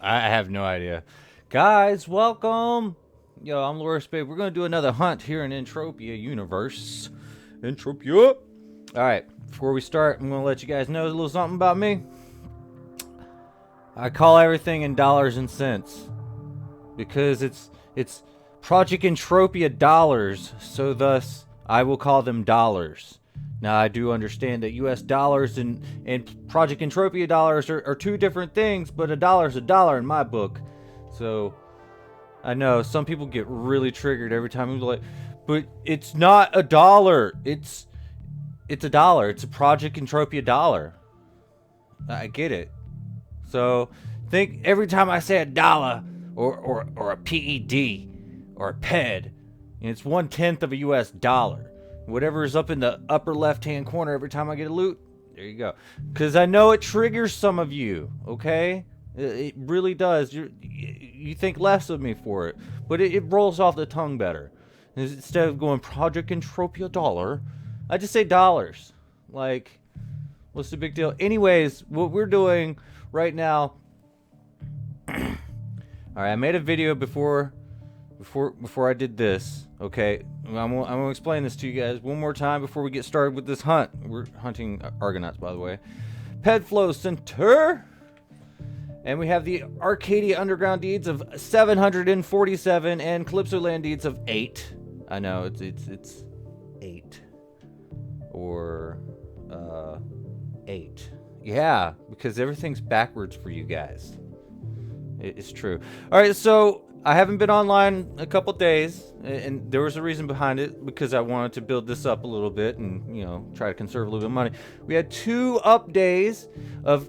I have no idea. Guys, welcome. Yo, I'm Lorespade. We're going to do another hunt here in Entropia Universe. Entropia. All right, before we start, I'm going to let you guys know a little something about me. I call everything in dollars and cents because it's Project Entropia dollars, so thus I will call them dollars. Now, I do understand that US dollars and Project Entropia dollars are two different things, but a dollar is a dollar in my book. So, I know some people get really triggered every time I'm like, but it's not a dollar. It's a dollar. It's a Project Entropia dollar. I get it. So, think every time I say a dollar or a PED or a PED, it's 1/10 of a US dollar. Whatever is up in the upper left-hand corner every time I get a loot, there you go. Because I know it triggers some of you, okay? It really does. You think less of me for it, but it rolls off the tongue better. Instead of going Project Entropia dollar, I just say dollars. Like, what's the big deal? Anyways, what we're doing right now... Alright, I made a video before I did this, okay? I'm gonna explain this to you guys one more time before we get started with this hunt. We're hunting Argonauts, by the way. Pedflow Center, and we have the Arcadia Underground deeds of 747 and Calypso Land deeds of 8. I know it's 8 or 8. Yeah, because everything's backwards for you guys. It's true. All right, so I haven't been online a couple days, and there was a reason behind it, because I wanted to build this up a little bit and, you know, try to conserve a little bit of money. We had 2 up days of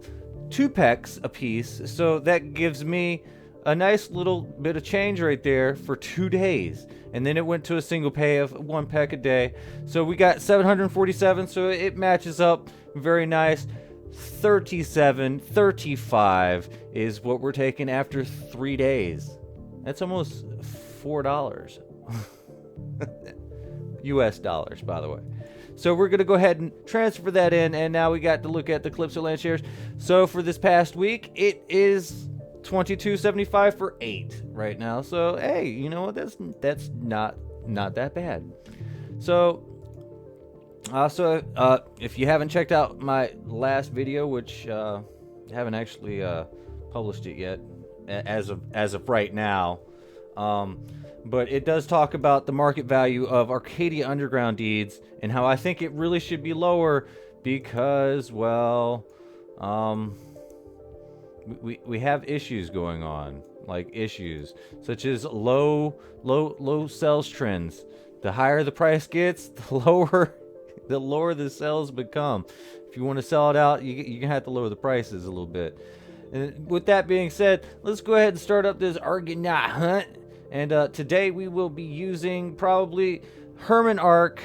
2 pecks a piece, so that gives me a nice little bit of change right there for 2 days. And then it went to a single pay of 1 peck a day. So we got 747, so it matches up very nice. 35 is what we're taking after 3 days. That's almost $4. US dollars, by the way. So we're going to go ahead and transfer that in, and now we got to look at the Calypso Land shares. So for this past week, it is $22.75 for 8 right now. So hey, you know what? That's not that bad. So if you haven't checked out my last video, which I haven't actually published it yet as of right now, but it does talk about the market value of Arcadia Underground deeds and how I think it really should be lower because, well, we have issues going on, like issues such as low sales trends. The higher the price gets, the lower the sales become. If you want to sell it out, you're gonna have to lower the prices a little bit. And with that being said, let's go ahead and start up this Argonaut hunt. And today we will be using probably Herman Arc.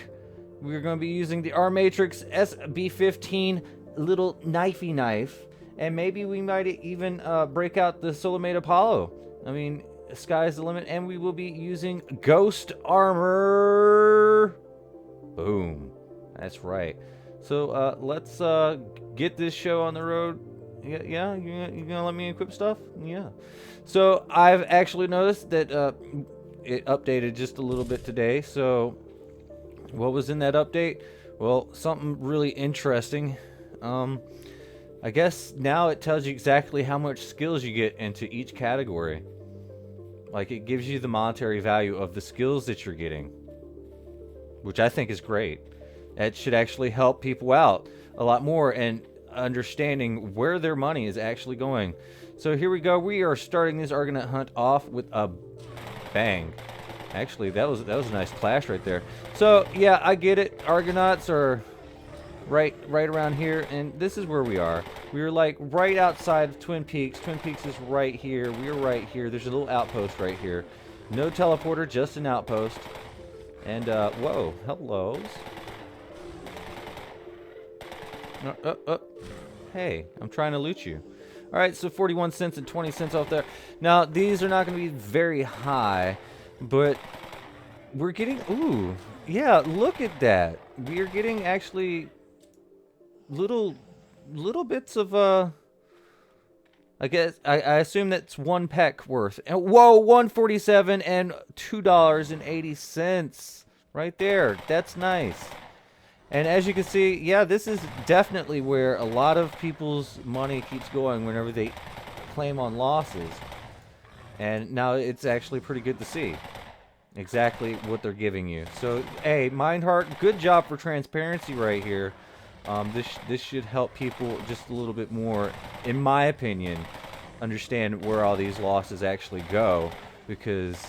We're going to be using the R-Matrix SB15 little knifey knife. And maybe we might even break out the Solomate Apollo. I mean, sky's the limit. And we will be using Ghost Armor. Boom. That's right. So let's get this show on the road. Yeah, you gonna let me equip stuff? Yeah. So I've actually noticed that it updated just a little bit today. So what was in that update? Well, something really interesting. I guess now it tells you exactly how much skills you get into each category. Like, it gives you the monetary value of the skills that you're getting, which I think is great. That should actually help people out a lot more and understanding where their money is actually going. So here we go. We are starting this Argonaut hunt off with a bang. Actually, that was a nice clash right there. So yeah, I get it. Argonauts are right around here, and this is where we are. We are like right outside of Twin Peaks. Twin Peaks is right here. We're right here. There's a little outpost right here. No teleporter, just an outpost. And whoa, hellos. Hey, I'm trying to loot you. All right, so 41 cents and 20 cents off there. Now, these are not going to be very high, but we're getting... Ooh, yeah, look at that. We are getting actually little bits of... I assume that's one peck worth. And whoa, 147 and $2.80 right there. That's nice. And as you can see, yeah, this is definitely where a lot of people's money keeps going whenever they claim on losses. And now it's actually pretty good to see exactly what they're giving you. So, hey, Mindheart, good job for transparency right here. This should help people just a little bit more, in my opinion, understand where all these losses actually go, because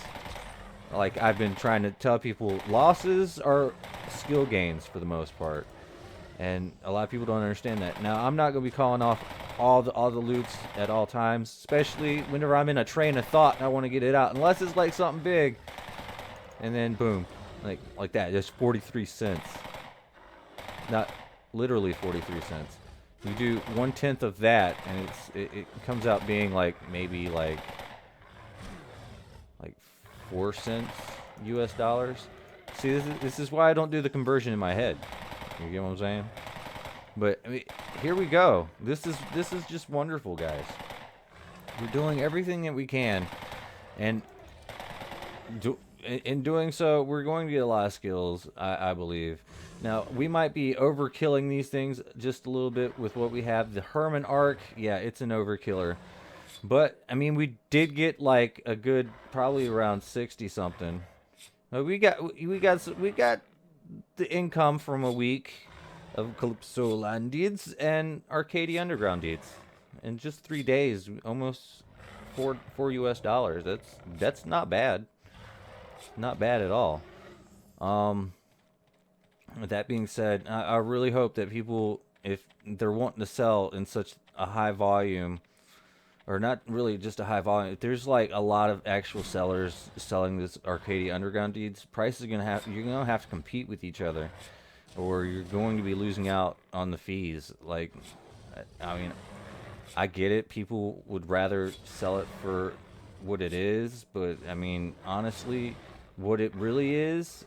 like I've been trying to tell people, losses are skill gains for the most part, and a lot of people don't understand that. Now, I'm not going to be calling off all the loots at all times, especially whenever I'm in a train of thought and I want to get it out, unless it's like something big, and then boom, like that, just 43 cents. Not literally 43 cents. You do 1/10 of that, and it comes out being like maybe like 4 cents US dollars. See, this is why I don't do the conversion in my head. You get what I'm saying? But I mean, here we go. This is just wonderful, guys. We're doing everything that we can, and in doing so, we're going to get a lot of skills, I believe. Now, we might be overkilling these things just a little bit with what we have. The Herman Arc, yeah, it's an overkiller. But, I mean, we did get like a good, probably around 60 something. We got the income from a week of Calypso Land deeds and Arcadia Underground deeds. In just 3 days, almost four US dollars. That's not bad. Not bad at all. With that being said, I really hope that people, if they're wanting to sell in such a high volume, or not really just a high volume, if there's like a lot of actual sellers selling this Arcadia Underground deeds, prices are you're gonna have to compete with each other, or you're going to be losing out on the fees. Like, I mean, I get it. People would rather sell it for what it is, but I mean, honestly, what it really is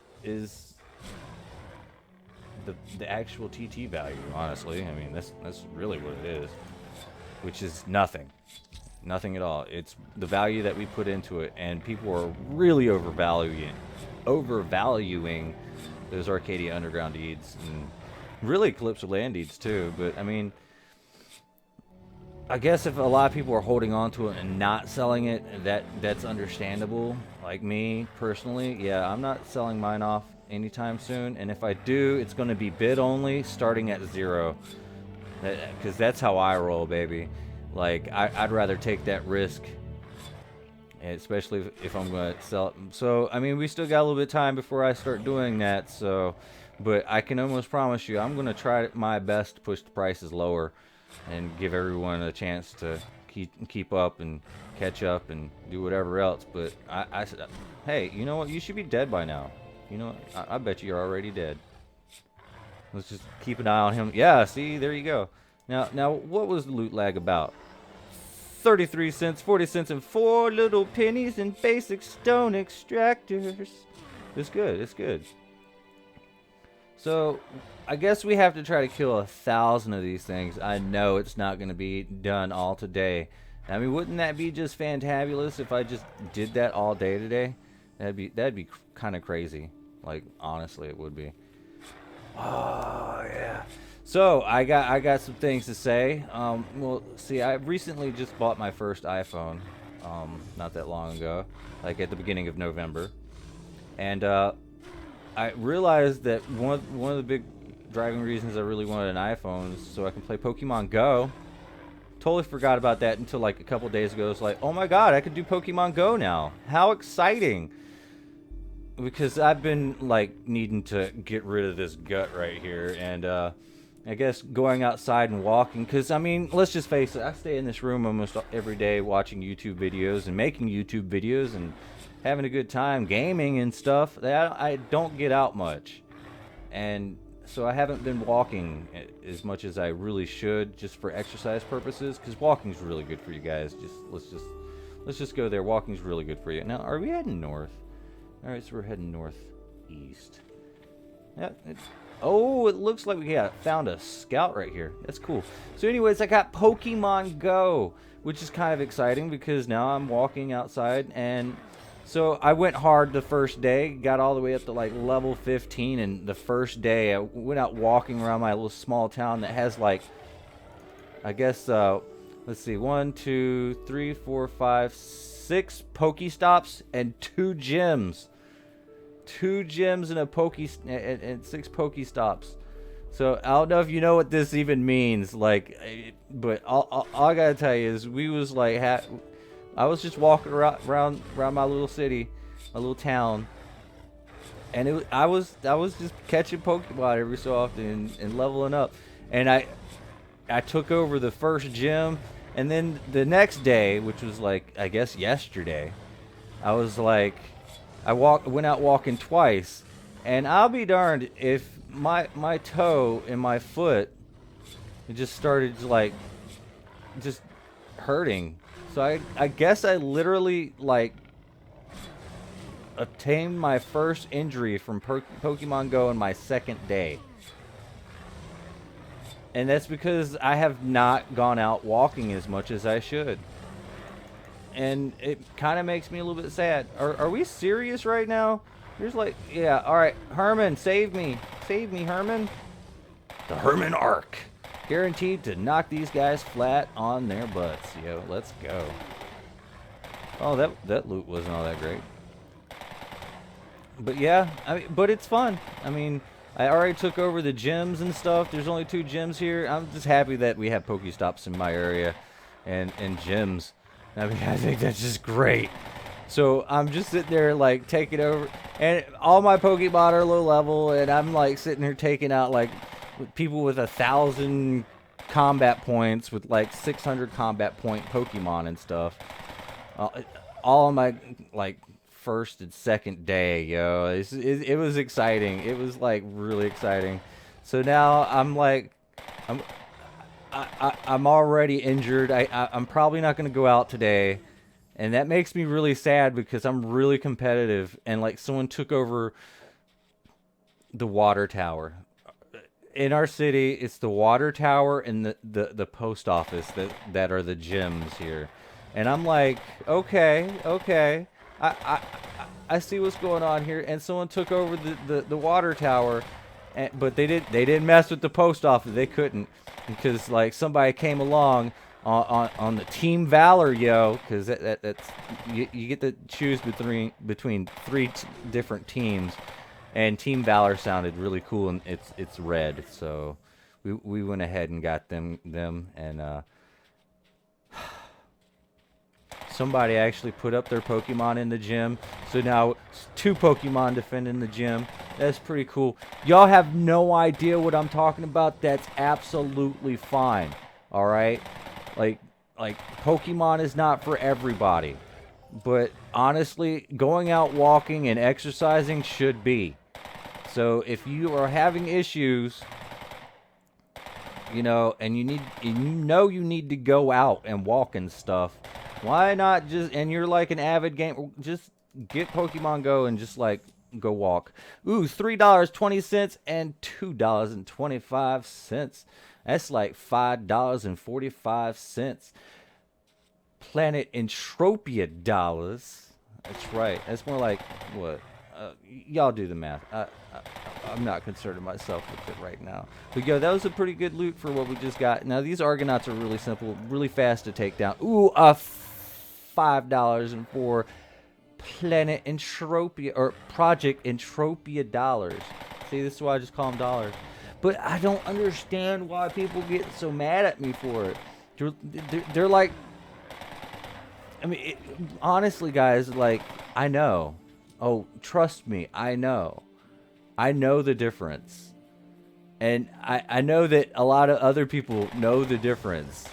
the actual TT value. Honestly, I mean, that's really what it is, which is nothing at all. It's the value that we put into it, and people are really overvaluing those Arcadia Underground deeds, and really Calypso Land deeds too. But I mean, I guess if a lot of people are holding on to it and not selling it, that's understandable. Like me personally, yeah, I'm not selling mine off anytime soon, and if I do, it's going to be bid only, starting at 0, because that's how I roll, baby. Like, I'd rather take that risk, especially if I'm going to sell it. So I mean, we still got a little bit of time before I start doing that, so, but I can almost promise you I'm going to try my best to push the prices lower and give everyone a chance to keep up and catch up and do whatever else. But I said, hey, you know what? You should be dead by now. You know what? I bet you're already dead. Let's just keep an eye on him. Yeah, see, there you go. Now, what was the loot lag about? 33 cents, 40 cents, and 4 little pennies and basic stone extractors. It's good. It's good. So, I guess we have to try to kill 1,000 of these things. I know it's not going to be done all today. I mean, wouldn't that be just fantabulous if I just did that all day today? That'd be kind of crazy. Like, honestly, it would be. Oh yeah. So I got some things to say. Well, see, I recently just bought my first iPhone, not that long ago, like at the beginning of November, and I realized that one of the big driving reasons I really wanted an iPhone is so I can play Pokemon Go. Totally forgot about that until like a couple days ago. It's like, oh my god, I can do Pokemon Go now. How exciting! Because I've been like needing to get rid of this gut right here, and I guess going outside and walking, because I mean, let's just face it, I stay in this room almost every day watching YouTube videos and making YouTube videos and having a good time gaming and stuff. That I don't get out much, and so I haven't been walking as much as I really should, just for exercise purposes, because walking's really good for you guys. Let's just go there. Walking's really good for you. Now, are we heading north? Alright, so we're heading northeast. Yeah, oh, it looks like we found a scout right here. That's cool. So anyways, I got Pokemon Go, which is kind of exciting because now I'm walking outside. And so I went hard the first day, got all the way up to like level 15, and the first day I went out walking around my little small town that has like, I guess, let's see, 1, 2, 3, 4, 5, 6 Pokestops and 2 gyms. 2 gyms and and 6 Pokestops. So I don't know if you know what this even means, like, but all I gotta tell you is we was like, I was just walking around my little city, my little town, and I was just catching Pokemon every so often and leveling up, and I took over the first gym, and then the next day, which was like I guess yesterday, I was like, went out walking twice, and I'll be darned if my toe and my foot, it just started like just hurting. So I guess I literally like obtained my first injury from Pokemon Go in my second day. And that's because I have not gone out walking as much as I should. And it kind of makes me a little bit sad. Are we serious right now? There's like, yeah, alright. Herman, save me. Save me, Herman. The Herman Arc. Guaranteed to knock these guys flat on their butts. Yo, let's go. Oh, that loot wasn't all that great. But yeah, but it's fun. I mean, I already took over the gyms and stuff. There's only 2 gyms here. I'm just happy that we have Pokestops in my area and gyms. I mean, I think that's just great. So I'm just sitting there like taking over, and all my Pokemon are low level, and I'm like sitting here taking out like people with 1,000 combat points with like 600 combat point Pokemon and stuff. All on my like first and second day, yo. It was exciting. It was like really exciting. So now I'm like, I'm already injured. I'm probably not going to go out today. And that makes me really sad because I'm really competitive. And like someone took over the water tower. In our city, it's the water tower and the post office that are the gyms here. And I'm like, okay. I see what's going on here. And someone took over the water tower. But they didn't mess with the post office. They couldn't. Because like somebody came along on the Team Valor, yo, because that's you get to choose between 3 different teams, and Team Valor sounded really cool, and it's red, so we went ahead and got them and somebody actually put up their Pokemon in the gym, so now 2 Pokemon defending the gym. That's pretty cool. Y'all have no idea what I'm talking about. That's absolutely fine. All right. Like Pokemon is not for everybody, but honestly, going out walking and exercising should be. So if you are having issues, you know, and you need to go out and walk and stuff, why not just, and you're like an avid gamer, just get Pokemon Go and just like go walk. Ooh, $3.20 and $2.25. That's like $5.45. Planet Entropia dollars. That's right. That's more like what? Y'all do the math. I'm not concerning myself with it right now. But yo, that was a pretty good loot for what we just got. Now these Argonauts are really simple, really fast to take down. Ooh, $5.04 Planet Entropia or Project Entropia dollars. See, this is why I just call them dollars. But I don't understand why people get so mad at me for it. They're like, I mean, honestly, guys, like, I know. Oh, trust me, I know. I know the difference. And I know that a lot of other people know the difference.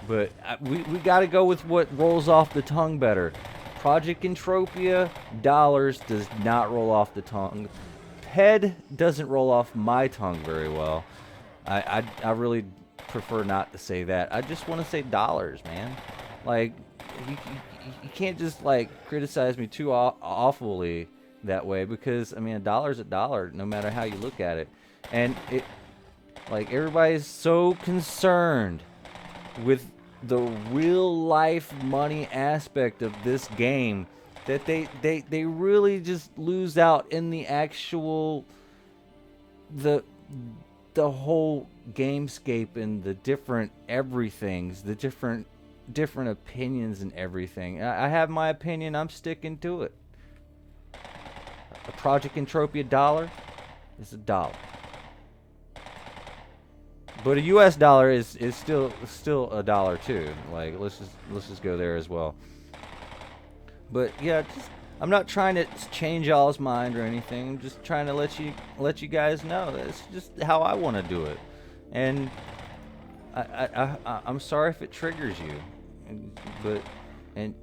But we got to go with what rolls off the tongue better. Project Entropia dollars does not roll off the tongue. Head doesn't roll off my tongue very well. I really prefer not to say that. I just want to say dollars, man. Like, you can't just like criticize me too awfully that way, because I mean, a dollar's a dollar no matter how you look at it. And it, like, everybody's so concerned with the real life money aspect of this game that they really just lose out in the actual the the whole gamescape and the different everythings, the different opinions and everything. I have my opinion, I'm sticking to it. A Project Entropia dollar is a dollar. But a US dollar is still a dollar too. Like let's just go there as well. But yeah, I'm not trying to change y'all's mind or anything. I'm just trying to let you guys know that's just how I want to do it. And I'm sorry if it triggers you, but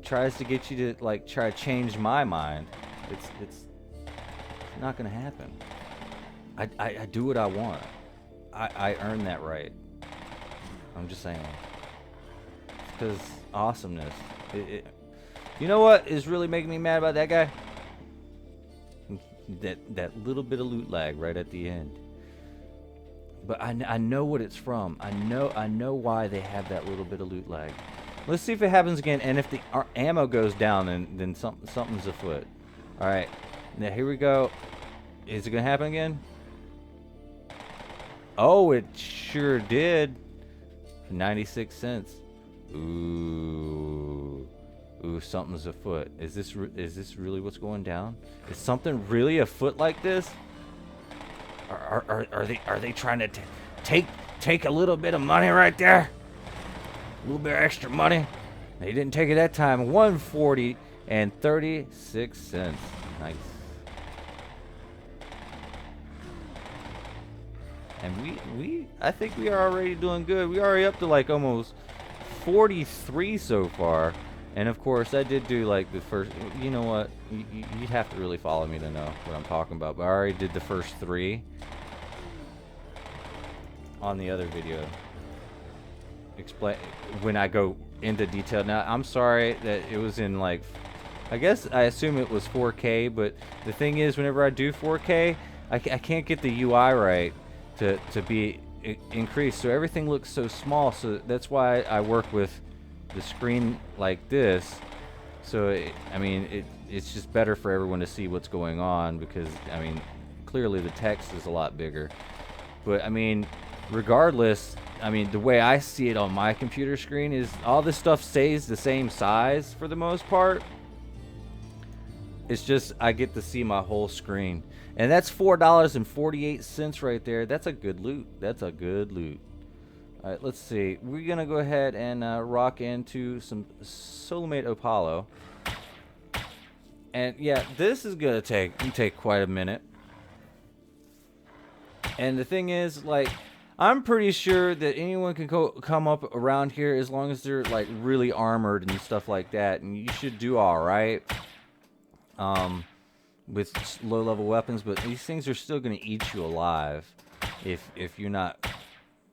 tries to get you to like try to change my mind. It's not gonna happen. I do what I want. I earn that right. I'm just saying. Because awesomeness. You know what is really making me mad about that guy? That little bit of loot lag right at the end. But I know what it's from. I know why they have that little bit of loot lag. Let's see if it happens again. And if the ammo goes down, then something's afoot. All right. Now here we go. Is it gonna happen again? Oh, it sure did. 96 cents. Ooh, something's afoot. Is this really what's going down? Is something really afoot like this? Are they trying to take a little bit of money right there? A little bit of extra money. They didn't take it that time. 140 and 36 cents. Nice. And I think we are already doing good. We already up to like almost 43 so far. And of course, I did do like the first, you know what? You'd have to really follow me to know what I'm talking about. But I already did the first 3 on the other video. Explain when I go into detail. Now, I'm sorry that it was in like, I assume it was 4K. But the thing is, whenever I do 4K, I can't get the UI right to be increased, so everything looks so small. So that's why I work with the screen like this. So it's just better for everyone to see what's going on, because clearly the text is a lot bigger. But regardless, the way I see it on my computer screen is all this stuff stays the same size for the most part. It's just I get to see my whole screen. And that's $4.48 right there. That's a good loot. That's a good loot. All right, let's see. We're going to go ahead and rock into some Soulmate Apollo. And yeah, this is going to take quite a minute. And the thing is, like, I'm pretty sure that anyone can come up around here as long as they're like really armored and stuff like that. And you should do all right. With low-level weapons, but these things are still going to eat you alive if you're not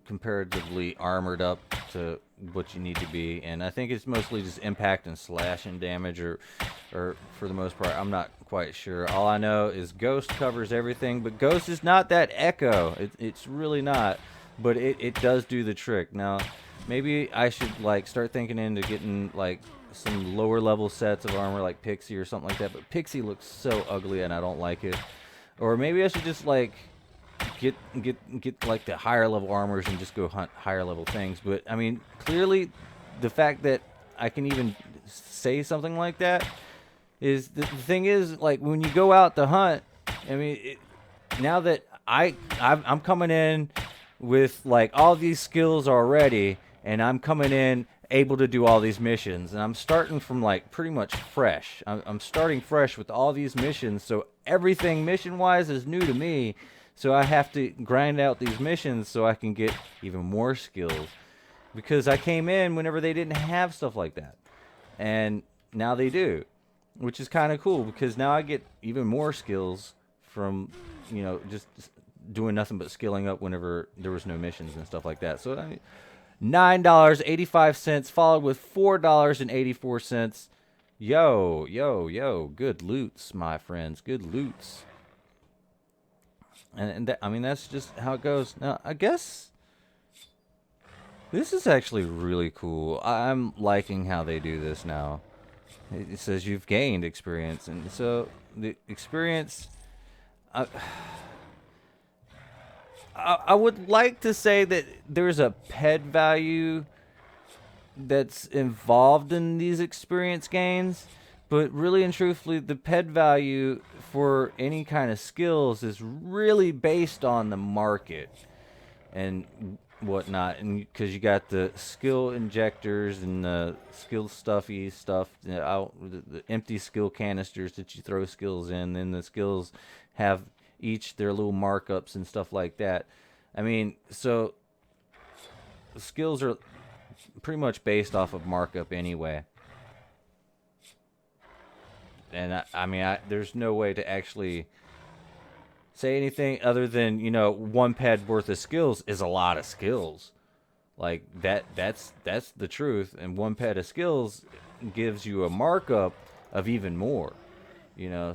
comparatively armored up to what you need to be. And I think it's mostly just impact and slashing damage, or for the most part, I'm not quite sure. All I know is Ghost covers everything, but Ghost is not that Echo. It's really not, but it does do the trick. Now, maybe I should like start thinking into getting like some lower level sets of armor like Pixie or something like that, but Pixie looks so ugly and I don't like it. Or maybe I should just like get like the higher level armors and just go hunt higher level things. But clearly the fact that I can even say something like that is the thing is, like, when you go out to hunt, now that I'm coming in with like all these skills already, and I'm coming in able to do all these missions, and I'm starting from like pretty much fresh. I'm starting fresh with all these missions, so everything mission wise is new to me. So I have to grind out these missions so I can get even more skills, because I came in whenever they didn't have stuff like that, and now they do, which is kind of cool, because now I get even more skills from just doing nothing but skilling up whenever there was no missions and stuff like that. So $9.85 followed with $4.84. Yo, good loots, my friends, good loots. And that's just how it goes. Now, I guess This is actually really cool. I'm liking how they do this now. It says you've gained experience, and so the experience. I, I would like to say that there's a pet value that's involved in these experience gains, but really and truthfully, the pet value for any kind of skills is really based on the market and whatnot, and because you got the skill injectors and the skill stuffy stuff, the empty skill canisters that you throw skills in, then the skills have each their little markups and stuff like that. I mean, so skills are pretty much based off of markup anyway. And there's no way to actually say anything other than one pad worth of skills is a lot of skills. Like that's the truth. And one pad of skills gives you a markup of even more.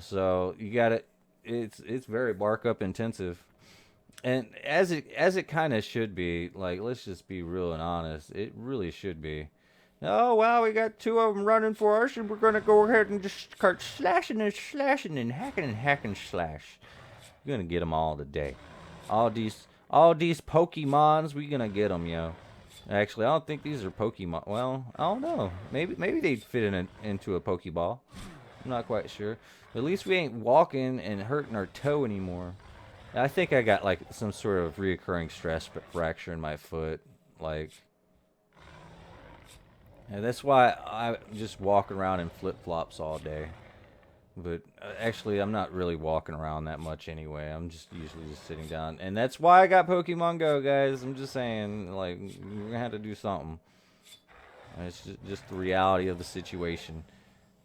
So you got to. It's very markup intensive. And as it kind of should be, like, let's just be real and honest, it really should be. Oh wow, we got two of them running for us, and we're gonna go ahead and just start slashing and hacking slash. We're gonna get them all today. All these Pokemons, we gonna get them, yo. Actually, I don't think these are Pokemon. Well, I don't know. Maybe they'd fit into a Pokeball. I'm not quite sure. But at least we ain't walking and hurting our toe anymore. I think I got like some sort of reoccurring stress fracture in my foot. Like, and that's why I just walk around in flip flops all day. But actually, I'm not really walking around that much anyway. I'm just usually just sitting down, and that's why I got Pokemon Go, guys. I'm just saying, like, we're gonna have to do something. It's just the reality of the situation.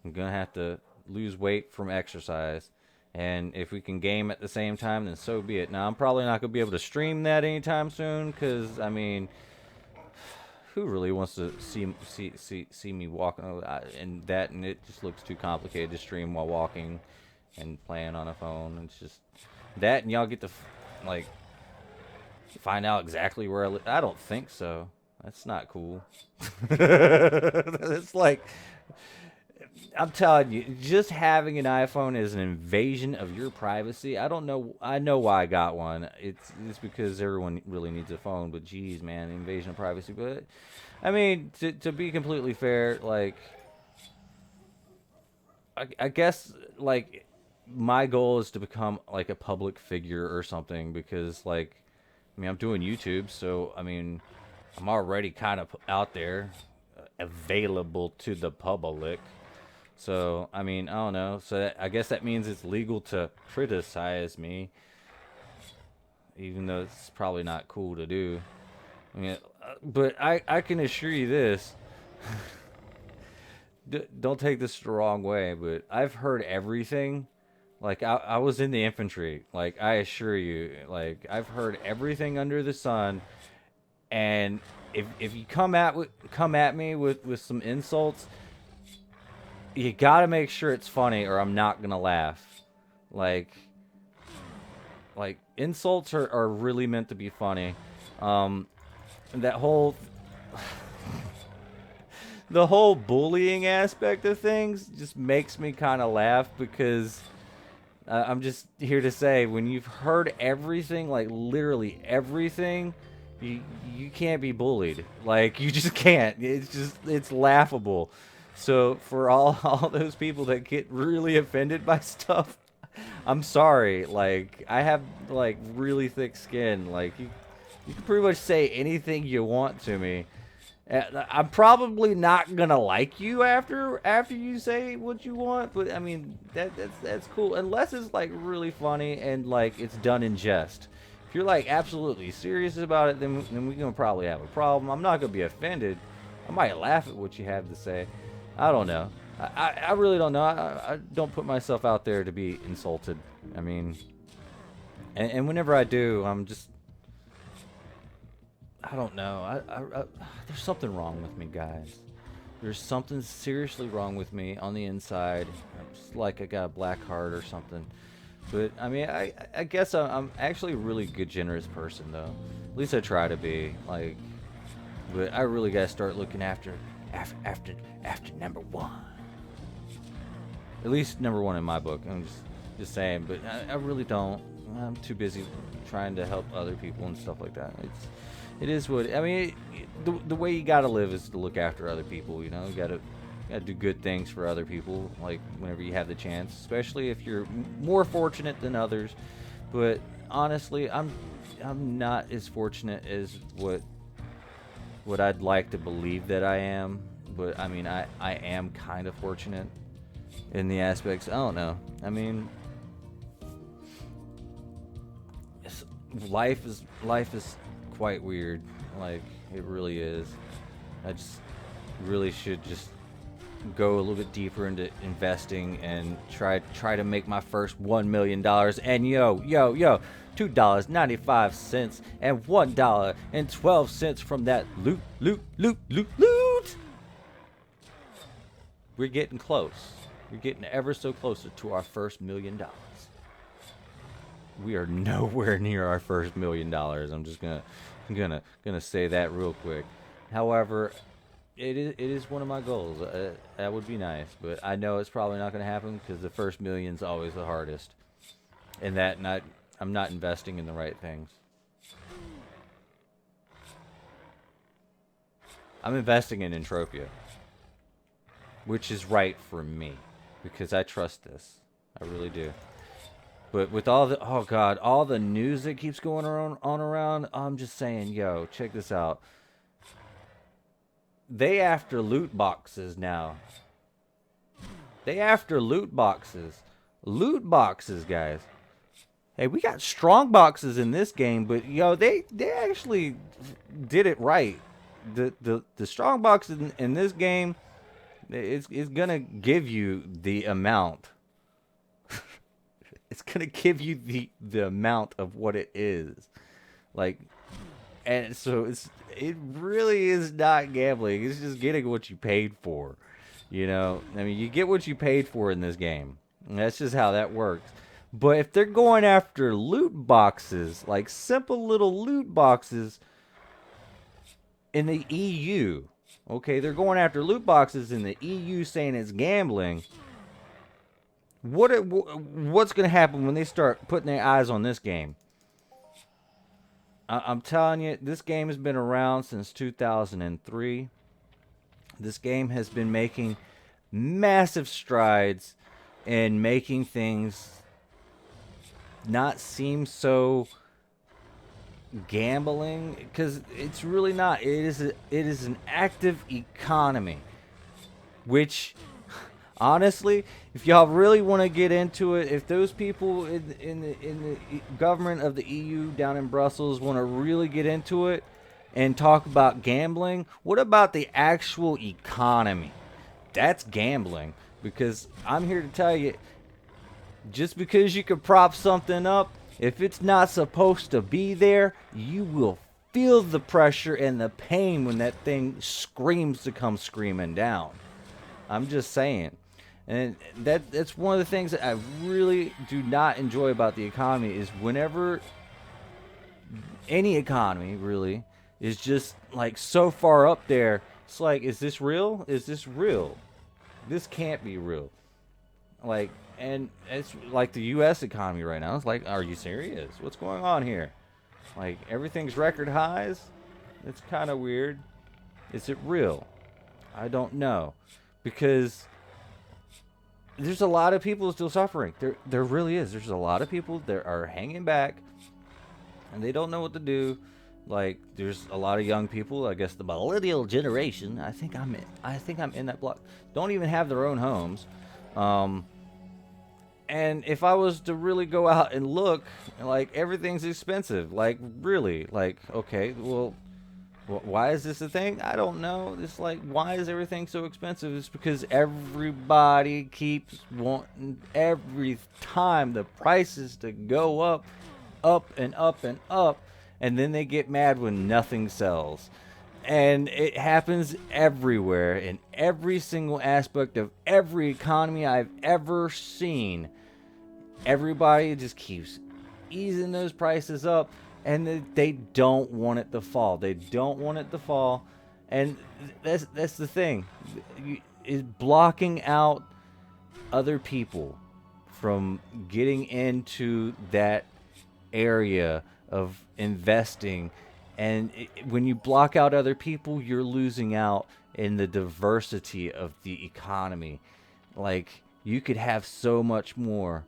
I'm gonna have to lose weight from exercise. And if we can game at the same time, then so be it. Now, I'm probably not going to be able to stream that anytime soon, because, I mean, who really wants to see me walking and it just looks too complicated to stream while walking and playing on a phone. It's just that, and y'all get to, like, find out exactly where I live. I don't think so. That's not cool. It's like... I'm telling you, just having an iPhone is an invasion of your privacy. I don't know. I know why I got one. It's because everyone really needs a phone. But geez, man, invasion of privacy. But I mean, to be completely fair, like, I guess like my goal is to become like a public figure or something, because like, I mean, I'm doing YouTube, so I mean, I'm already kind of out there, available to the public. So, I mean, I don't know. So I guess that means it's legal to criticize me, even though it's probably not cool to do. I mean, but I can assure you this. Don't take this the wrong way, but I've heard everything. Like, I was in the infantry. Like, I assure you, like, I've heard everything under the sun. And if you come at me with some insults, you gotta make sure it's funny, or I'm not gonna laugh. Like insults are really meant to be funny. That whole the whole bullying aspect of things just makes me kind of laugh, because I'm just here to say, when you've heard everything, like literally everything, you can't be bullied. Like, you just can't. It's laughable. So for all those people that get really offended by stuff, I'm sorry. Like, I have like really thick skin. Like, you can pretty much say anything you want to me. I'm probably not gonna like you after you say what you want, but I mean that's cool, unless it's like really funny and like it's done in jest. If you're like absolutely serious about it, then we're gonna probably have a problem. I'm not gonna be offended. I might laugh at what you have to say. I don't know. I really don't know. I don't put myself out there to be insulted. I mean, and whenever I do, I'm just, I don't know. There's something wrong with me, guys. There's something seriously wrong with me on the inside. It's like I got a black heart or something. But I mean, I guess I'm actually a really good, generous person, though. At least I try to be. Like, But I really gotta start looking after number one. At least number one in my book. I'm just saying, but I really don't. I'm too busy trying to help other people and stuff like that. It is what I mean. The way you gotta live is to look after other people. You know, you gotta do good things for other people. Like whenever you have the chance, especially if you're more fortunate than others. But honestly, I'm not as fortunate as what I'd like to believe that I am. But I mean, I am kind of fortunate in the aspects. I don't know. I mean, life is quite weird. Like, it really is. I just really should just go a little bit deeper into investing and try to make my first $1 million. And yo, $2.95 and $1.12 from that loot. We're getting close. We're getting ever so closer to our first $1 million. We are nowhere near our first $1 million. I'm just gonna say that real quick. However, it is one of my goals. That would be nice, but I know it's probably not gonna happen because the first million's always the hardest. And I'm not investing in the right things. I'm investing in Entropia, which is right for me because I trust this. I really do. But with all the news that keeps going around, I'm just saying, yo, check this out. They after loot boxes now. They after loot boxes. Loot boxes, guys. Hey, we got strong boxes in this game, but yo, they actually did it right. The strong box in this game is gonna give you the amount. It's gonna give you the amount of what it is, like, and so it really is not gambling. It's just getting what you paid for, you know. I mean, you get what you paid for in this game, and that's just how that works. But if they're going after loot boxes, like simple little loot boxes in the EU, okay, they're going after loot boxes in the EU, saying it's gambling. What's going to happen when they start putting their eyes on this game? I'm telling you, this game has been around since 2003. This game has been making massive strides in making things not seem so gambling, because it's really not. It is an active economy, which honestly, if y'all really want to get into it, if those people in the government of the EU down in Brussels want to really get into it and talk about gambling, what about the actual economy? That's gambling, because I'm here to tell you, just because you can prop something up, if it's not supposed to be there, you will feel the pressure and the pain when that thing screams to come screaming down. I'm just saying. And that's one of the things that I really do not enjoy about the economy is whenever any economy really is just like so far up there, it's like, is this real? Is this real? This can't be real. Like, and it's like the U.S. economy right now. It's like, are you serious? What's going on here? Like, everything's record highs? It's kind of weird. Is it real? I don't know. Because there's a lot of people still suffering. There really is. There's a lot of people that are hanging back and they don't know what to do. Like, there's a lot of young people, I guess the millennial generation, I think I'm in that block, don't even have their own homes. And if I was to really go out and look, like, everything's expensive. Like, really, like, okay, well, why is this a thing? I don't know. It's like, why is everything so expensive? It's because everybody keeps wanting every time the prices to go up and up and up, and then they get mad when nothing sells. And it happens everywhere, in every single aspect of every economy I've ever seen. Everybody just keeps easing those prices up, and they don't want it to fall. They don't want it to fall And that's the thing, is blocking out other people from getting into that area of investing. And when you block out other people, you're losing out in the diversity of the economy. Like, you could have so much more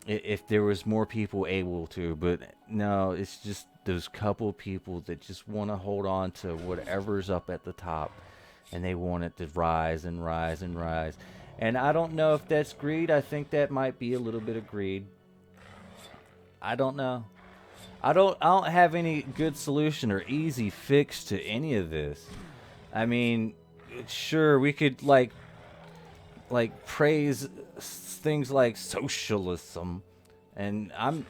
if there was more people able to, but no, it's just those couple people that just want to hold on to whatever's up at the top, and they want it to rise and rise and rise. And I don't know if that's greed. I think that might be a little bit of greed. I don't know. I don't have any good solution or easy fix to any of this. I mean, sure, we could like praise things like socialism, and I'm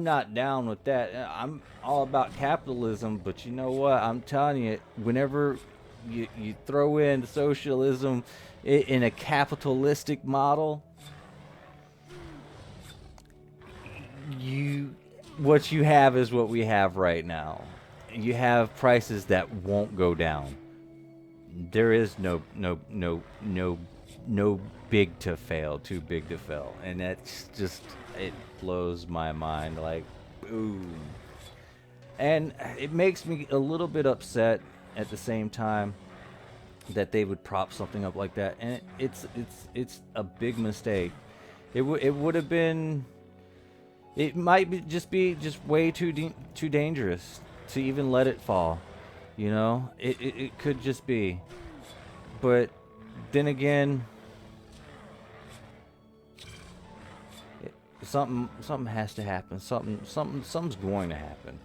not down with that. I'm all about capitalism, but you know what? I'm telling you, whenever you throw in socialism in a capitalistic model, what you have is what we have right now. You have prices that won't go down. There is no big to fail, too big to fail, and that's just, it blows my mind, like, boom. And it makes me a little bit upset at the same time that they would prop something up like that, and it's a big mistake. It would have been. It might be just way too dangerous to even let it fall. You know, it could just be. But then again, something has to happen. Something's going to happen.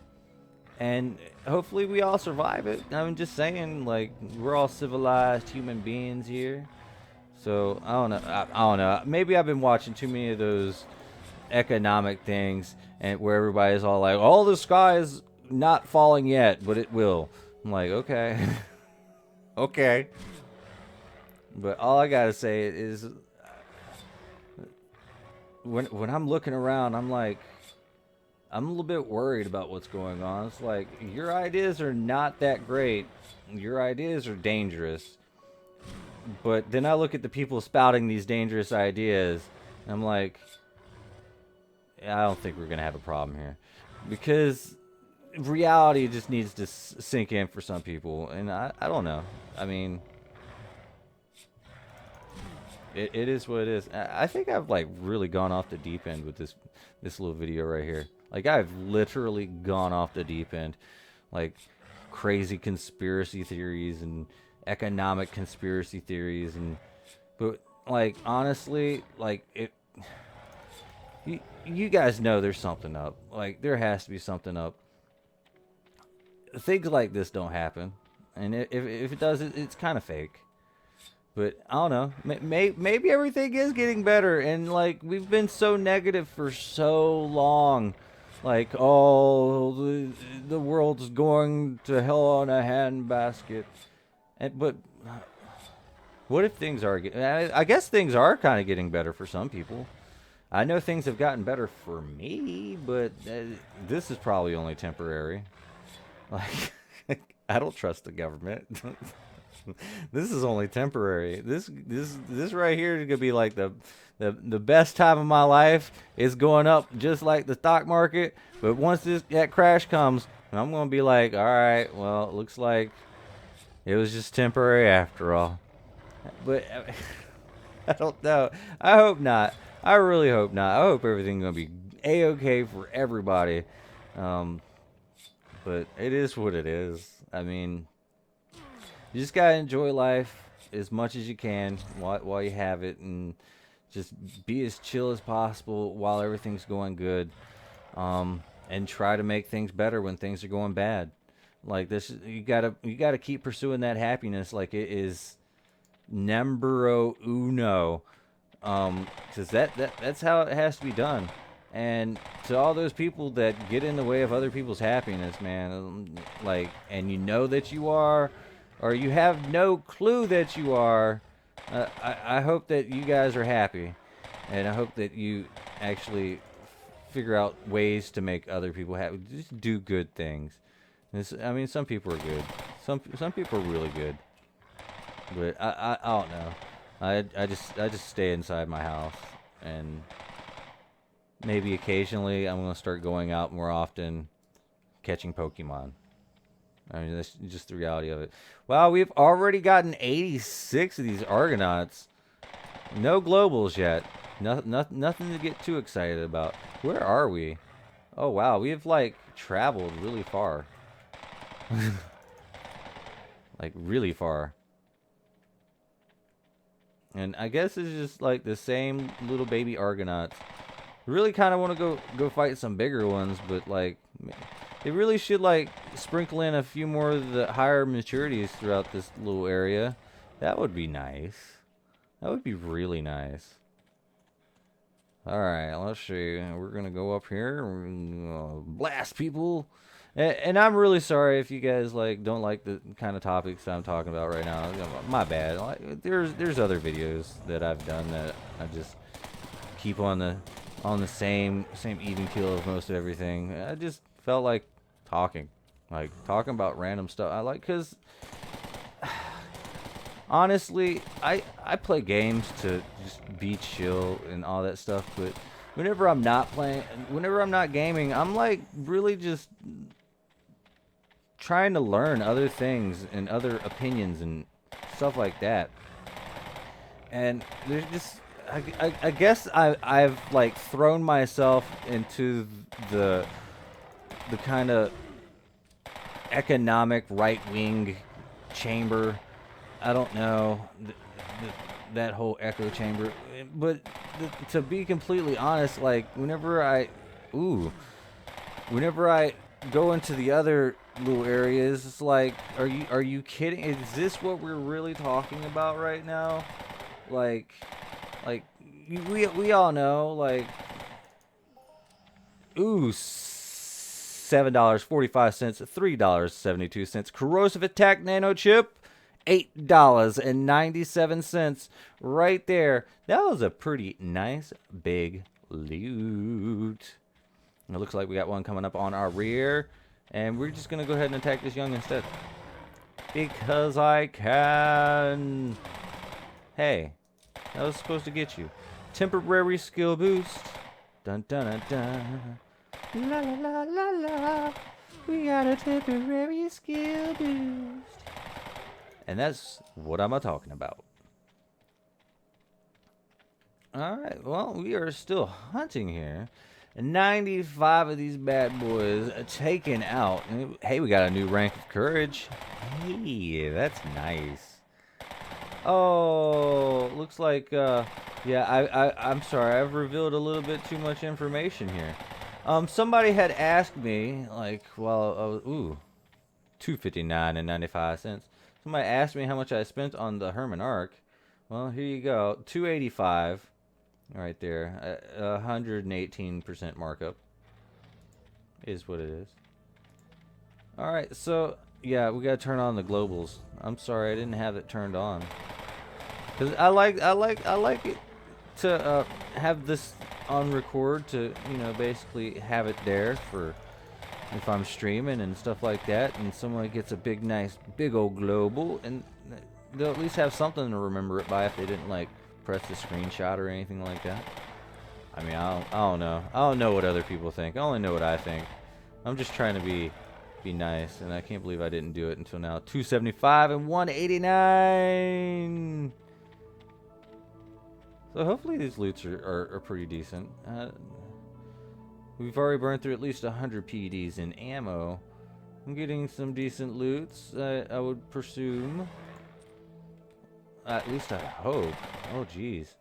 And hopefully we all survive it. I'm just saying, like, we're all civilized human beings here. So I don't know. I don't know. Maybe I've been watching too many of those economic things, and where everybody's all like, "Oh, the sky is not falling yet, but it will." I'm like, okay, okay. But all I gotta say is, when I'm looking around, I'm like, I'm a little bit worried about what's going on. It's like, your ideas are not that great. Your ideas are dangerous. But then I look at the people spouting these dangerous ideas, and I'm like, I don't think we're going to have a problem here. Because reality just needs to sink in for some people. And I don't know. I mean, it is what it is. I think I've, like, really gone off the deep end with this little video right here. Like, I've literally gone off the deep end. Like, crazy conspiracy theories and economic conspiracy theories. But, like, honestly, like, you guys know there's something up. Like, there has to be something up. Things like this don't happen. And if it does, it's kind of fake. But I don't know. Maybe everything is getting better. And, like, we've been so negative for so long. Like, oh, the world's going to hell in a handbasket. But what if things are getting... I guess things are kind of getting better for some people. I know things have gotten better for me, but this is probably only temporary. Like, I don't trust the government. This is only temporary. This right here is gonna be like the best time of my life. It's going up just like the stock market. But once that crash comes, I'm gonna be like, all right, well, it looks like it was just temporary after all. But I don't know. I hope not. I really hope not. I hope everything's gonna be a-okay for everybody. But it is what it is. I mean, you just gotta enjoy life as much as you can while you have it, and just be as chill as possible while everything's going good. And try to make things better when things are going bad. Like this, you gotta keep pursuing that happiness like it is numero uno. Because that's how it has to be done. And to all those people that get in the way of other people's happiness, man, like, and you know that you are, or you have no clue that you are, I hope that you guys are happy, and I hope that you actually figure out ways to make other people happy. Just do good things. I mean, some people are good, Some people are really good, but I don't know. I just stay inside my house, and maybe occasionally I'm gonna start going out more often, catching Pokemon. I mean, that's just the reality of it. Wow, we've already gotten 86 of these Argonauts. No globals yet. Nothing to get too excited about. Where are we? Oh wow, we have like traveled really far. Like really far. And I guess it's just like the same little baby Argonauts. Really kind of want to go fight some bigger ones, but like they really should like sprinkle in a few more of the higher maturities throughout this little area. That would be nice. That would be really nice. Alright, let's see. We're going to go up here. We're gonna blast people. And I'm really sorry if you guys like don't like the kind of topics I'm talking about right now. My bad. Like, there's other videos that I've done that I just keep on the same even keel of most of everything. I just felt like talking about random stuff. I like, cause honestly, I play games to just be chill and all that stuff, but whenever I'm not gaming, I'm like really just trying to learn other things and other opinions and stuff like that. And there's just I guess I've like thrown myself into the kind of economic right-wing chamber. I don't know that whole echo chamber, but to be completely honest, like whenever I go into the other little areas, it's like, are you kidding? Is this what we're really talking about right now? Like we all know, like, $7.45, $3.72. Corrosive attack nano chip, $8.97 right there. That was a pretty nice big loot. It looks like we got one coming up on our rear, and we're just gonna go ahead and attack this young instead because I can. Hey, that was supposed to get you. Temporary skill boost. Dun dun dun dun. La la la la la. We got a temporary skill boost. And that's what I'm talking about. Alright, well, we are still hunting here. 95 of these bad boys taken out. Hey, we got a new rank of courage. Hey, that's nice. Oh, looks like, yeah, I'm sorry. I've revealed a little bit too much information here. Somebody had asked me, like, well, $2.59 and 95 cents. Somebody asked me how much I spent on the Herman Arc. Well, here you go. $2.85 right there. 118% markup is what it is. All right, so yeah, we gotta turn on the globals. I'm sorry, I didn't have it turned on. Cause I like it to have this on record, to, you know, basically have it there for if I'm streaming and stuff like that, and someone gets a big old global, and they'll at least have something to remember it by if they didn't like press the screenshot or anything like that. I mean, I don't know. I don't know what other people think. I only know what I think. I'm just trying to be nice, and I can't believe I didn't do it until now. 275 and 189. So hopefully these loots are pretty decent. We've already burned through at least 100 PEDs in ammo. I'm getting some decent loots, I would presume. At least I hope. Oh, jeez.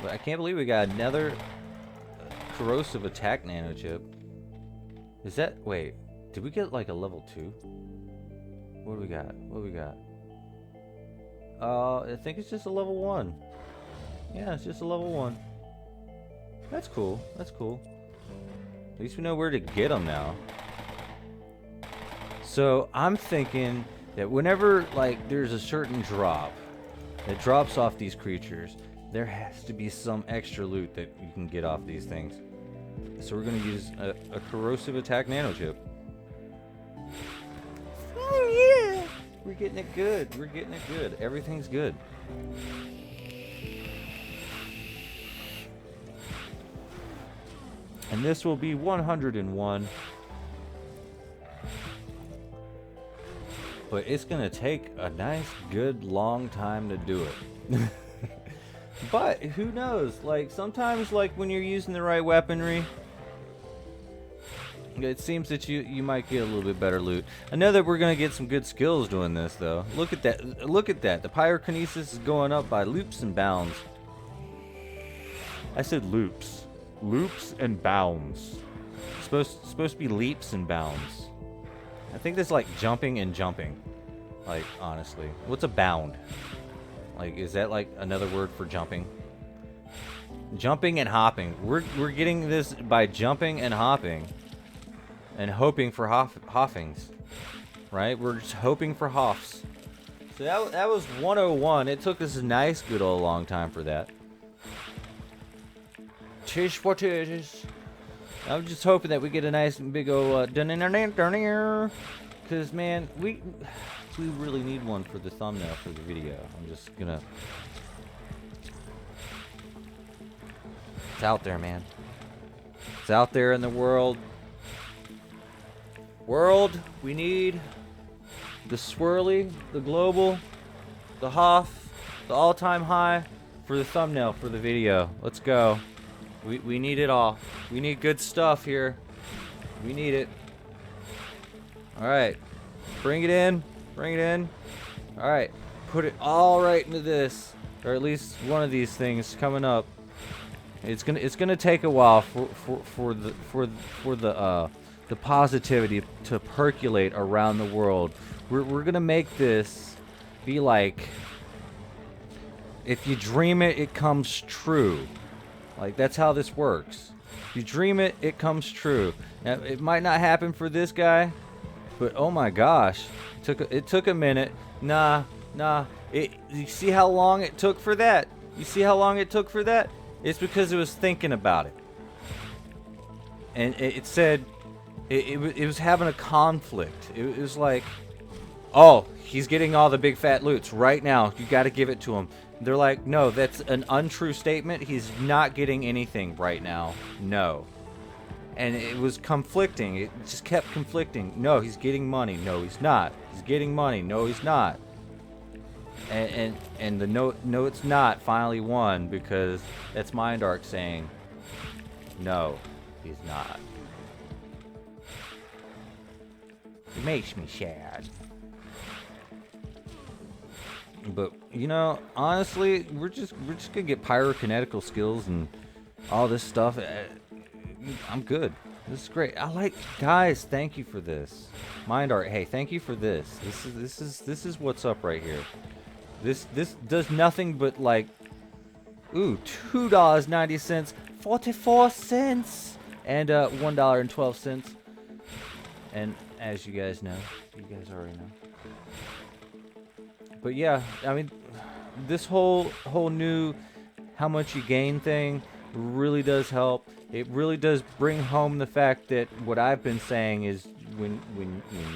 But I can't believe we got another corrosive attack nano chip. Is that... Wait. Did we get like a level 2? What do we got? What do we got? I think it's just a level 1. Yeah, it's just a level 1. That's cool. That's cool. At least we know where to get them now. So I'm thinking that whenever like there's a certain drop that drops off these creatures, there has to be some extra loot that you can get off these things. So we're gonna use a corrosive attack nano chip. Oh yeah! We're getting it good. We're getting it good. Everything's good. And this will be 101. But it's gonna take a nice, good, long time to do it. But who knows? Like sometimes, like when you're using the right weaponry, it seems that you might get a little bit better loot. I know that we're gonna get some good skills doing this, though. Look at that! Look at that! The pyrokinesis is going up by leaps and bounds. I said loops, loops and bounds. Supposed to be leaps and bounds. I think that's like jumping and jumping. Like honestly, what's a bound? Like, is that like another word for jumping? Jumping and hopping. We're getting this by jumping and hopping. And hoping for hoffings. Right? We're just hoping for hoffs. So that was 101. It took us a nice good old long time for that. Tish for tish. I'm just hoping that we get a nice big old because man, we really need one for the thumbnail for the video. I'm just gonna. It's out there, man. It's out there in the world. We need the swirly, the global, the Hoff, the all-time high for the thumbnail for the video. Let's go. We need it all. We need good stuff here. We need it. Alright. Bring it in. Bring it in. Alright. Put it all right into this. Or at least one of these things coming up. It's gonna take a while for the positivity to percolate around the world. We're gonna make this be like, if you dream it, it comes true. Like that's how this works. You dream it, it comes true. Now it might not happen for this guy, but oh my gosh, it took a minute. Nah. You see how long it took for that? You see how long it took for that? It's because it was thinking about it, and it said it was having a conflict. It was like, oh, he's getting all the big fat loots right now. You got to give it to him. They're like, no, that's an untrue statement. He's not getting anything right now. No. And it was conflicting. It just kept conflicting. No, he's getting money. No, he's not. He's getting money. No, he's not. And the no, it's not finally won because that's Mind Arc saying, no, he's not. It makes me sad. But you know, honestly, we're just gonna get pyrokinetical skills and all this stuff. I'm good. This is great. Guys. Thank you for this. Mind Art. Hey, thank you for this. This is what's up right here. This does nothing but like, ooh, $2.90, 44 cents, and $1.12. And as you guys know, you guys already know. But yeah, I mean, this whole new how much you gain thing really does help. It really does bring home the fact that what I've been saying is when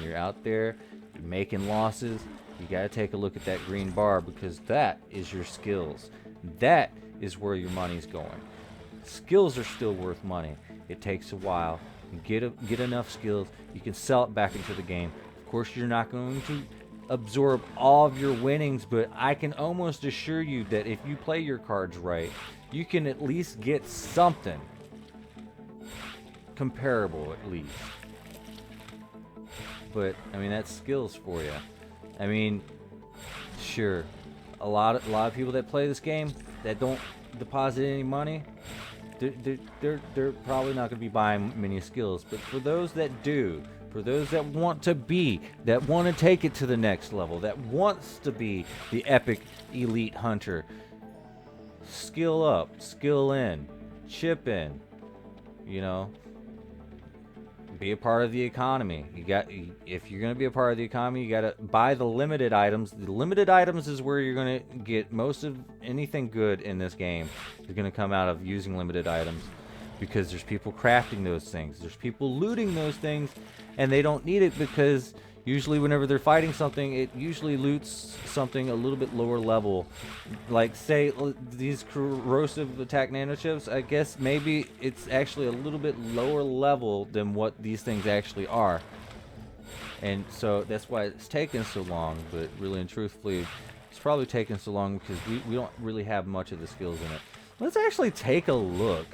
you're out there, you're making losses, you got to take a look at that green bar because that is your skills. That is where your money's going. Skills are still worth money. It takes a while. You get enough skills, you can sell it back into the game. Of course, you're not going to absorb all of your winnings, but I can almost assure you that if you play your cards right, you can at least get something comparable at least. But I mean, that's skills for you. I mean, sure, a lot of people that play this game that don't deposit any money, they're probably not going to be buying many skills. But for those that do, for those that want to be, that want to take it to the next level, that wants to be the epic elite hunter, skill up, skill in, chip in, you know, be a part of the economy. If you're going to be a part of the economy, you got to buy the limited items. The limited items is where you're going to get most of anything good in this game. Is going to come out of using limited items. because there's people crafting those things. There's people looting those things, and they don't need it because usually whenever they're fighting something, it usually loots something a little bit lower level. Like, say, these corrosive attack nanochips, I guess maybe it's actually a little bit lower level than what these things actually are. And so that's why it's taken so long, but really and truthfully, it's probably taken so long because we don't really have much of the skills in it. Let's actually take a look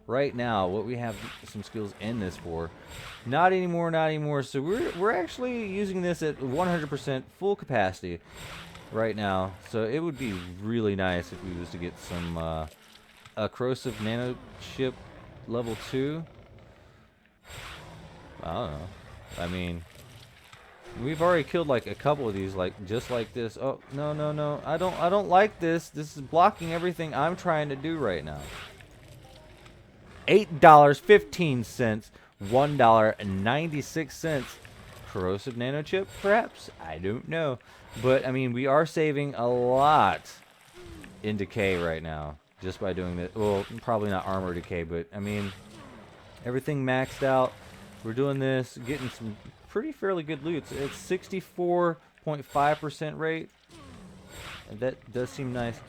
right now what we have some skills in this for. Not anymore, not anymore. So we're actually using this at 100% full capacity right now. So it would be really nice if we was to get some a corrosive nano chip level 2. I don't know. I mean, we've already killed like a couple of these, like just like this. Oh, no, no, no. I don't like this. This is blocking everything I'm trying to do right now. $8.15, $1.96. Corrosive nanochip, perhaps? I don't know. But I mean, we are saving a lot in decay right now just by doing this. Well, probably not armor decay, but I mean, everything maxed out. We're doing this, getting some fairly good loots. It's 64.5% rate. And that does seem nice.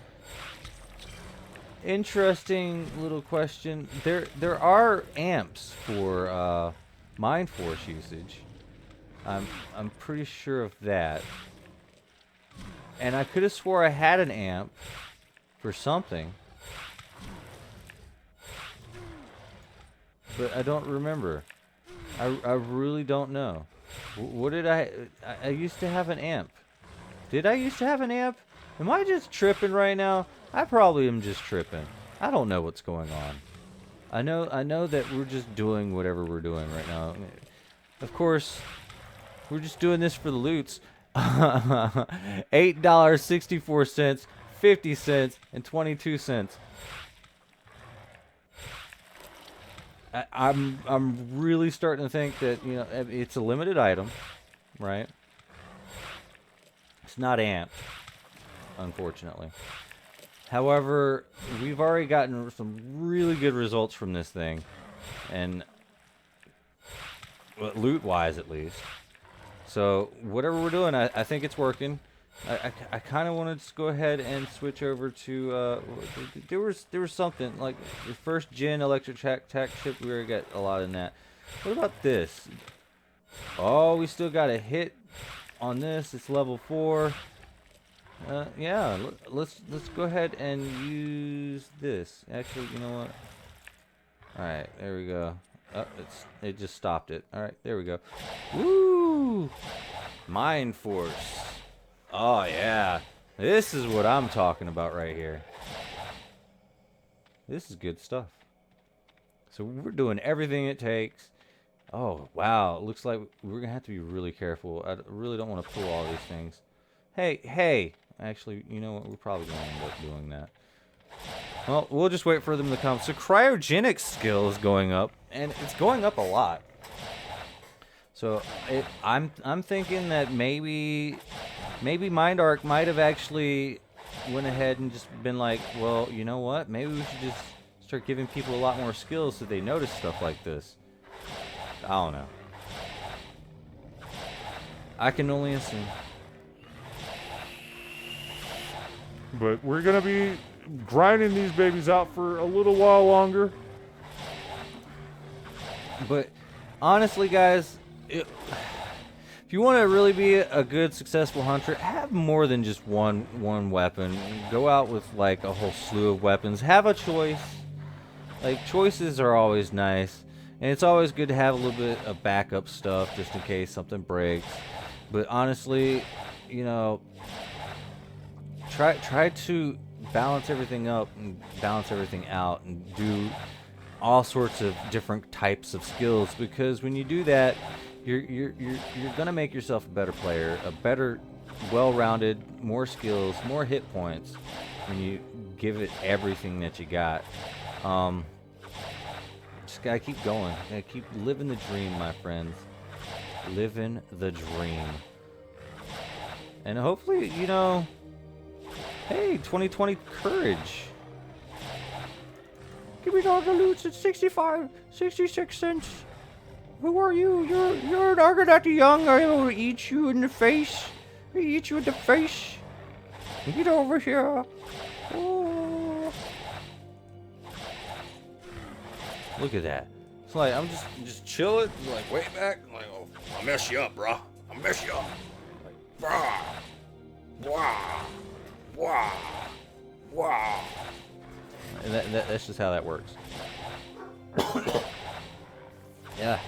Interesting little question. There are amps for Mind Force usage. I'm pretty sure of that. And I could have swore I had an amp for something, but I don't remember. I really don't know. What did I used to have an amp. Did I used to have an amp? Am I just tripping right now? I probably am just tripping. I don't know what's going on. I know that we're just doing whatever we're doing right now. Of course, we're just doing this for the loots. $8.64, 50 cents, and 22 cents. I'm really starting to think that, you know, it's a limited item, right? It's not amped, unfortunately. However, we've already gotten some really good results from this thing, and well, loot-wise at least. So whatever we're doing, I think it's working. I kind of want to just go ahead and switch over to there was something like the first gen electric tack chip. We already got a lot in that. What about this? Oh, we still got a hit on this. It's level 4. Yeah, let's go ahead and use this. Actually, you know what? All right, there we go. Oh, it just stopped it. All right, there we go. Woo! Mind Force. Oh yeah, this is what I'm talking about right here. This is good stuff. So we're doing everything it takes. Oh wow, it looks like we're gonna have to be really careful. I really don't want to pull all these things. Hey. Actually, you know what? We're probably gonna end up doing that. Well, we'll just wait for them to come. So cryogenic skill is going up, and it's going up a lot. So I'm thinking that maybe Mind Arc might have actually went ahead and just been like, well, you know what? Maybe we should just start giving people a lot more skills so they notice stuff like this. I don't know. I can only assume. But we're going to be grinding these babies out for a little while longer. But honestly, guys, if you want to really be a good, successful hunter, have more than just one weapon. Go out with like a whole slew of weapons. Have a choice. Like, choices are always nice. And it's always good to have a little bit of backup stuff just in case something breaks. But honestly, you know, try to balance everything up and balance everything out and do all sorts of different types of skills, because when you do that, you're gonna make yourself a better player, a better, well-rounded, more skills, more hit points when you give it everything that you got. Just gotta keep going. Gotta keep living the dream, my friends. Living the dream. And hopefully, you know, hey, 2020 courage. Give me all the loot. It's 66 cents. Who are you? You're an Argonaut young. I will eat you in the face. I eat you in the face. Get over here. Oh. Look at that. It's like I'm just chilling, like way back. I'm like, oh, I'll mess you up, bro. I'll mess you up. Like, brah, wah, wah, wah. And that's just how that works. Yeah.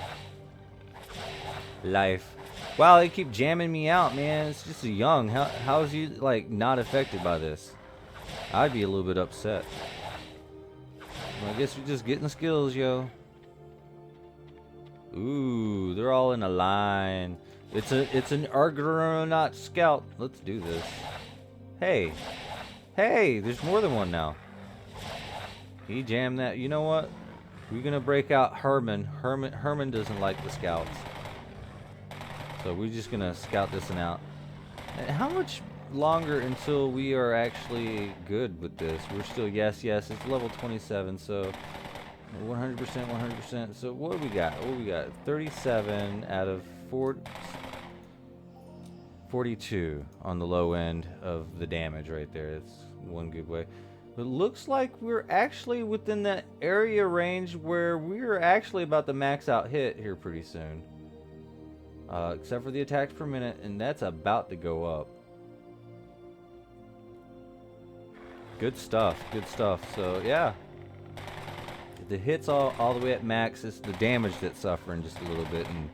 Life. Wow, they keep jamming me out, man. It's just a young. How is he like not affected by this? I'd be a little bit upset. Well, I guess we're just getting skills, yo. Ooh, they're all in a line. It's an Argonaut scout. Let's do this. Hey, there's more than one now. He jammed that. You know what? We're gonna break out Herman. Herman doesn't like the scouts, so we're just gonna scout this one out. And how much longer until we are actually good with this? We're still yes. It's level 27, so 100%. So what do we got? 37 out of 42 on the low end of the damage right there. It's one good way. It looks like we're actually within that area range where we're actually about to max out hit here pretty soon. Except for the attacks per minute, and that's about to go up. Good stuff. So yeah, the hits all the way at max. It's the damage that's suffering just a little bit, and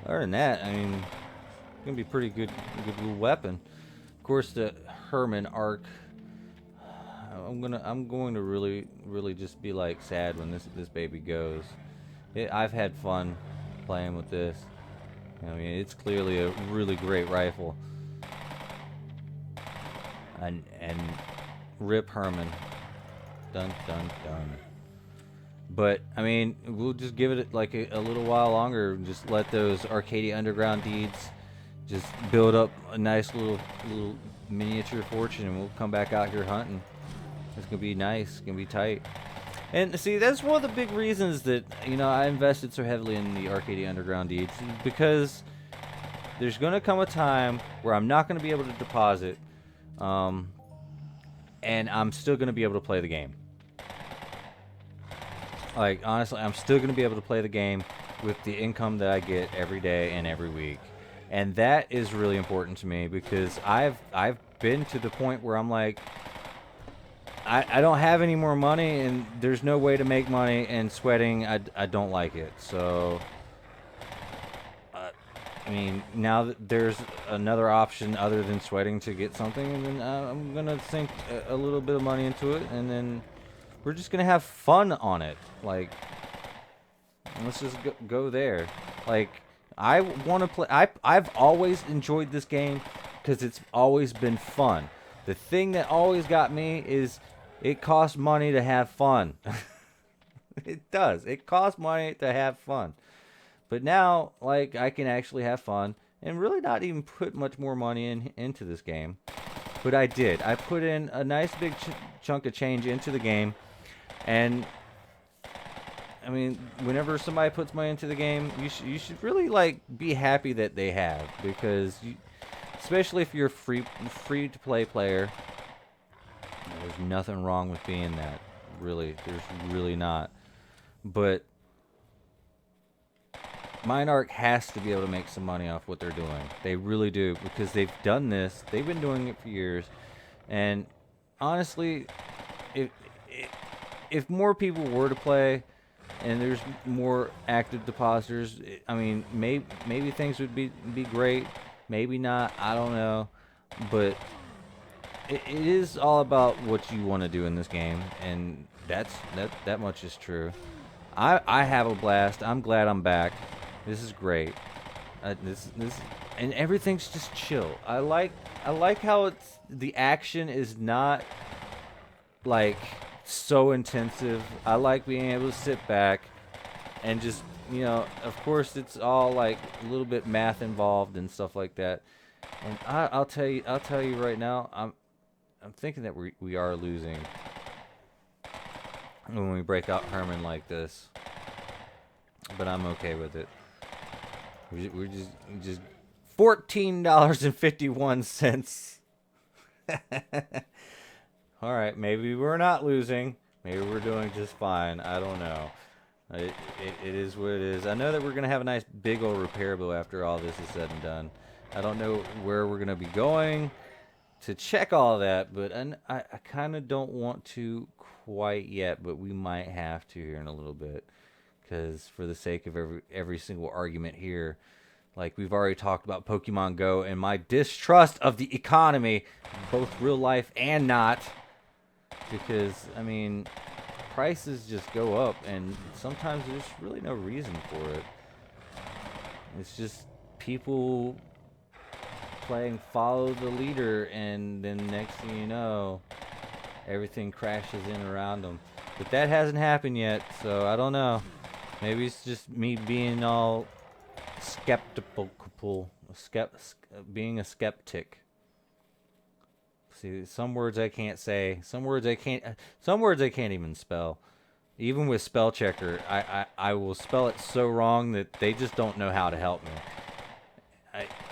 other than that, I mean, it's gonna be pretty good little weapon. Of course, the Herman arc. I'm going to really just be like sad when this baby goes. I've had fun playing with this. I mean, it's clearly a really great rifle. And rip Herman. Dun. But I mean, we'll just give it like a little while longer. Just let those Arcadia Underground deeds just build up a nice little miniature fortune, and we'll come back out here hunting. It's gonna be nice. It's gonna be tight. And see, that's one of the big reasons that, you know, I invested so heavily in the Arcadia Underground deeds, because there's gonna come a time where I'm not gonna be able to deposit, and I'm still gonna be able to play the game. Like, honestly, I'm still gonna be able to play the game with the income that I get every day and every week, and that is really important to me, because I've been to the point where I'm like, I don't have any more money, and there's no way to make money, and sweating, I don't like it. So, I mean, now that there's another option other than sweating to get something, and then I'm going to sink a little bit of money into it, and then we're just going to have fun on it. Like, let's just go there. Like, I want to play. I've always enjoyed this game because it's always been fun. The thing that always got me is it costs money to have fun. It does. It costs money to have fun. But now, like, I can actually have fun and really not even put much more money into this game. But I did. I put in a nice big chunk of change into the game. And, I mean, whenever somebody puts money into the game, you should really, like, be happy that they have. Because, especially if you're a free-to-play player, there's nothing wrong with being that. Really, there's really not. But Minarch has to be able to make some money off what they're doing. They really do, because they've done this. They've been doing it for years. And honestly, if more people were to play and there's more active depositors, I mean, maybe things would be great. Maybe not. I don't know. But it is all about what you want to do in this game, and that much is true. I have a blast. I'm glad I'm back. This is great. This and everything's just chill. I like how the action is not like so intensive. I like being able to sit back and just, you know, of course it's all like a little bit math involved and stuff like that. And I'll tell you right now, I'm thinking that we are losing. when we break out Herman like this. But I'm okay with it. We're just $14.51. All right, maybe we're not losing. Maybe we're doing just fine. I don't know. It is what it is. I know that we're going to have a nice big old repair bill after all this is said and done. I don't know where we're going to be going to check all that, but I kind of don't want to quite yet, but we might have to here in a little bit. Because for the sake of every single argument here, like we've already talked about Pokemon Go and my distrust of the economy, both real life and not. Because, I mean, prices just go up and sometimes there's really no reason for it. It's just people playing follow the leader, and then next thing you know, everything crashes in around them. But that hasn't happened yet, so I don't know. Maybe it's just me being all skeptical, being a skeptic. See, some words I can't say, some words I can't even spell. Even with spell checker, I will spell it so wrong that they just don't know how to help me.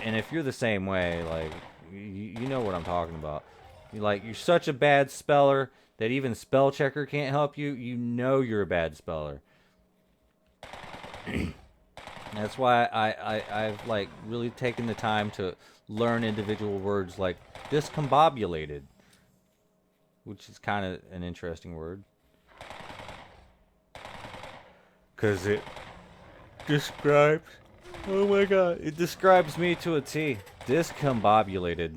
And if you're the same way, like you know what I'm talking about. You're such a bad speller that even spell checker can't help you. You know you're a bad speller. That's why I've like really taken the time to learn individual words like discombobulated, which is kind of an interesting word, cause it describes. Oh my god, it describes me to a T. Discombobulated.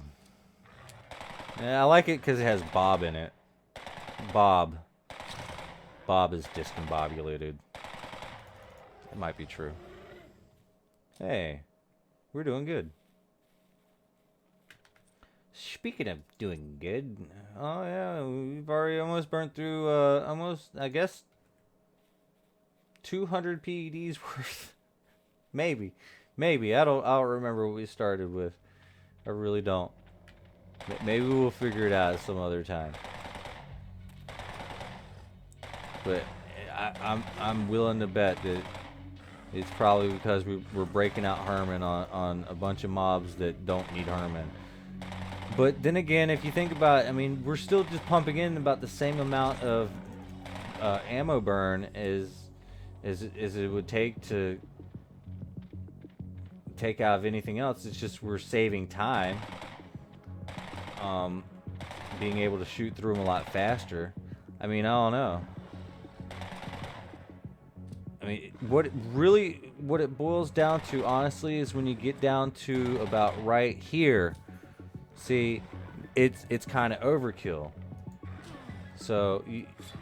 Yeah, I like it because it has Bob in it. Bob is discombobulated. It might be true. Hey, we're doing good. Speaking of doing good, oh yeah, we've already almost burnt through, I guess, 200 PEDs worth. Maybe. I don't remember what we started with. I really don't. Maybe we'll figure it out some other time. But I'm willing to bet that it's probably because we're breaking out Herman on a bunch of mobs that don't need Herman. But then again, if you think about it, I mean, we're still just pumping in about the same amount of ammo burn as it would take to take out of anything else. It's just we're saving time. Being able to shoot through them a lot faster. I mean, I don't know. I mean, what it boils down to, honestly, is when you get down to about right here, see, it's kind of overkill. So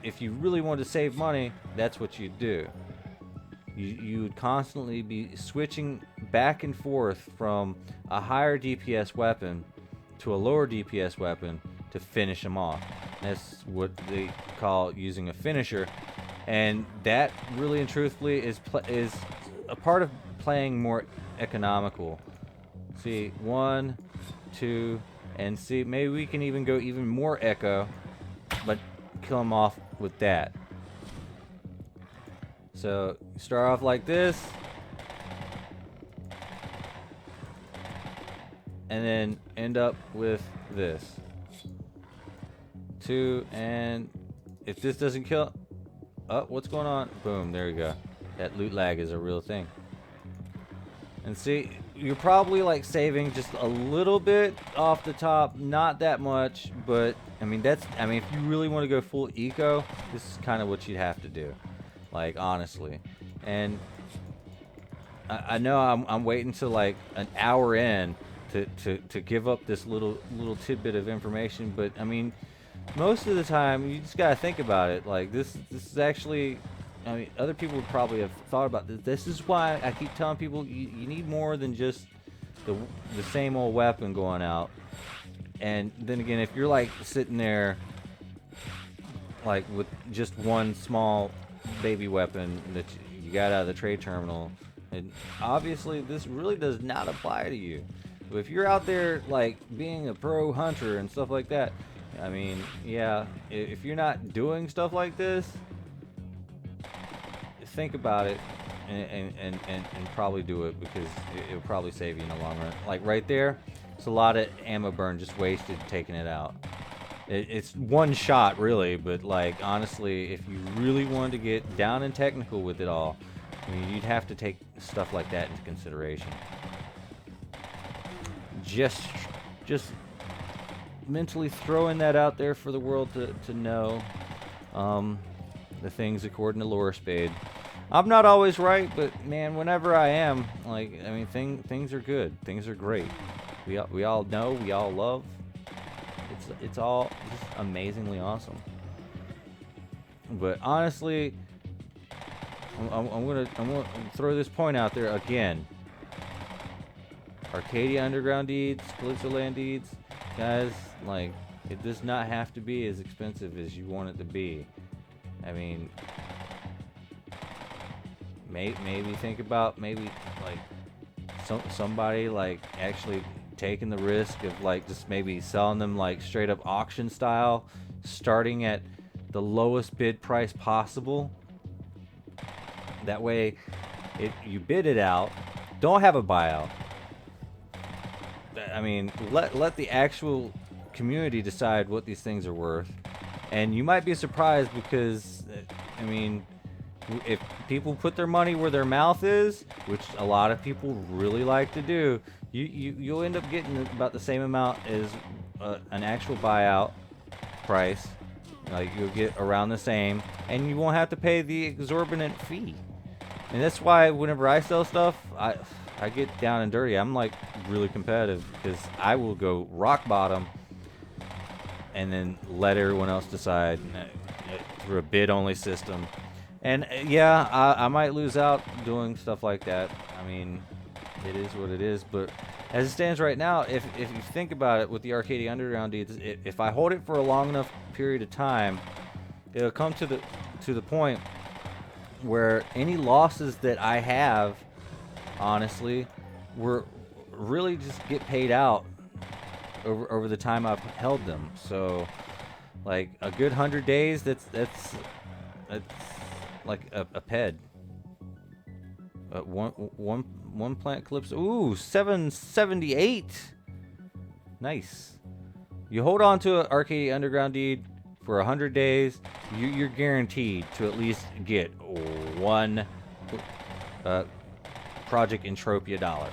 if you really want to save money, that's what you'd do. You would constantly be switching back and forth from a higher DPS weapon to a lower DPS weapon to finish them off. That's what they call using a finisher. And that really and truthfully is a part of playing more economical. See, 1, 2, and see, maybe we can even go even more echo, but kill them off with that. So start off like this, and then end up with this. 2, and if this doesn't kill, oh, what's going on? Boom, there you go. That loot lag is a real thing. And see, you're probably like saving just a little bit off the top, not that much, but I mean if you really want to go full eco, this is kind of what you'd have to do. Like, honestly. And I know I'm waiting to like an hour in to give up this little tidbit of information, but I mean, most of the time you just gotta think about it. Like this is actually, I mean, other people would probably have thought about this. This is why I keep telling people you need more than just the same old weapon going out. And then again, if you're like sitting there like with just one small baby weapon that you got out of the trade terminal, and obviously this really does not apply to you. But if you're out there like being a pro hunter and stuff like that, I mean, yeah, if you're not doing stuff like this, think about it and probably do it, because it'll probably save you in the long run. Like right there, it's a lot of ammo burn just wasted taking it out. It's one shot really, but like honestly, if you really wanted to get down and technical with it all, I mean, you'd have to take stuff like that into consideration. Just mentally throwing that out there for the world to know. The things according to Lorespade. I'm not always right, but man, whenever I am, like, I mean, things are good. Things are great. We all know, we all love. It's all just amazingly awesome. But honestly, I'm gonna throw this point out there again. Arcadia Underground deeds, Calypso Land deeds, guys, like, it does not have to be as expensive as you want it to be. I mean, maybe think about like somebody like actually taking the risk of like just maybe selling them like straight up auction style, starting at the lowest bid price possible. That way, you bid it out, don't have a buyout. I mean, let the actual community decide what these things are worth. And you might be surprised because, I mean, if people put their money where their mouth is, which a lot of people really like to do, you'll end up getting about the same amount as an actual buyout price. Like, you'll get around the same, and you won't have to pay the exorbitant fee. And that's why whenever I sell stuff, I get down and dirty. I'm like really competitive because I will go rock bottom and then let everyone else decide through a bid-only system. And yeah, I might lose out doing stuff like that. I mean, it is what it is. But as it stands right now, if you think about it with the Arcadia Underground deeds, if I hold it for a long enough period of time, it'll come to the point where any losses that I have, honestly, were really just get paid out over the time I've held them. So like a good 100 days, that's like a ped. One plant clips. Ooh, 778. Nice. You hold on to an Arcadia Underground deed for 100 days, you're guaranteed to at least get one Project Entropia dollar.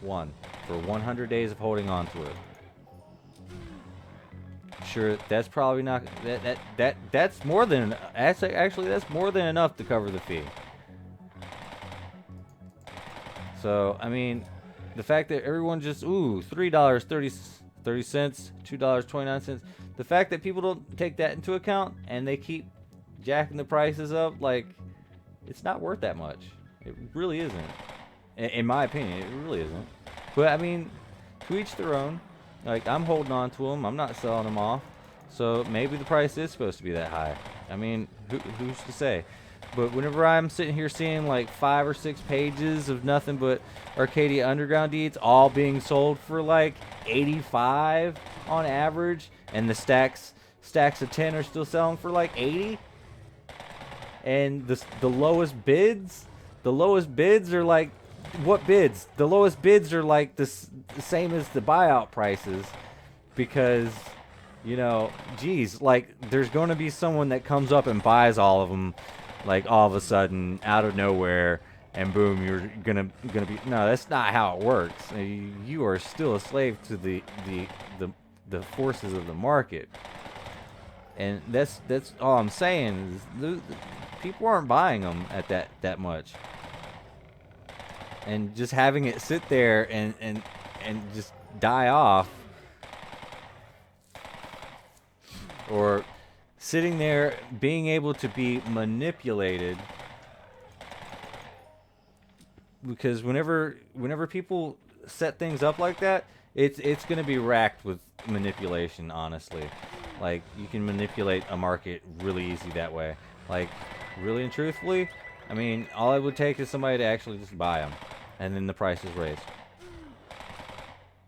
One. For 100 days of holding on to it. Sure, that's probably not... That's more than... Actually, that's more than enough to cover the fee. So, I mean, the fact that everyone just... Ooh, $3.30, $2.29. The fact that people don't take that into account and they keep jacking the prices up, like, it's not worth that much. It really isn't. In my opinion, it really isn't. But, I mean, to each their own. Like, I'm holding on to them. I'm not selling them off. So, maybe the price is supposed to be that high. I mean, who's to say? But whenever I'm sitting here seeing, like, 5 or 6 pages of nothing but Arcadia Underground deeds all being sold for, like, 85 on average, and the stacks of 10 are still selling for, like, 80, and the lowest bids are, like, what bids? The lowest bids are like the same as the buyout prices, because, you know, geez, like, there's going to be someone that comes up and buys all of them, like, all of a sudden out of nowhere, and boom, you're gonna be... No, that's not how it works. You are still a slave to the forces of the market, and that's all I'm saying. Is people aren't buying them at that much. And just having it sit there and just die off, or sitting there being able to be manipulated, because whenever people set things up like that, it's going to be racked with manipulation, honestly. Like, you can manipulate a market really easy that way. Like, really and truthfully, I mean, all it would take is somebody to actually just buy them, and then the price is raised.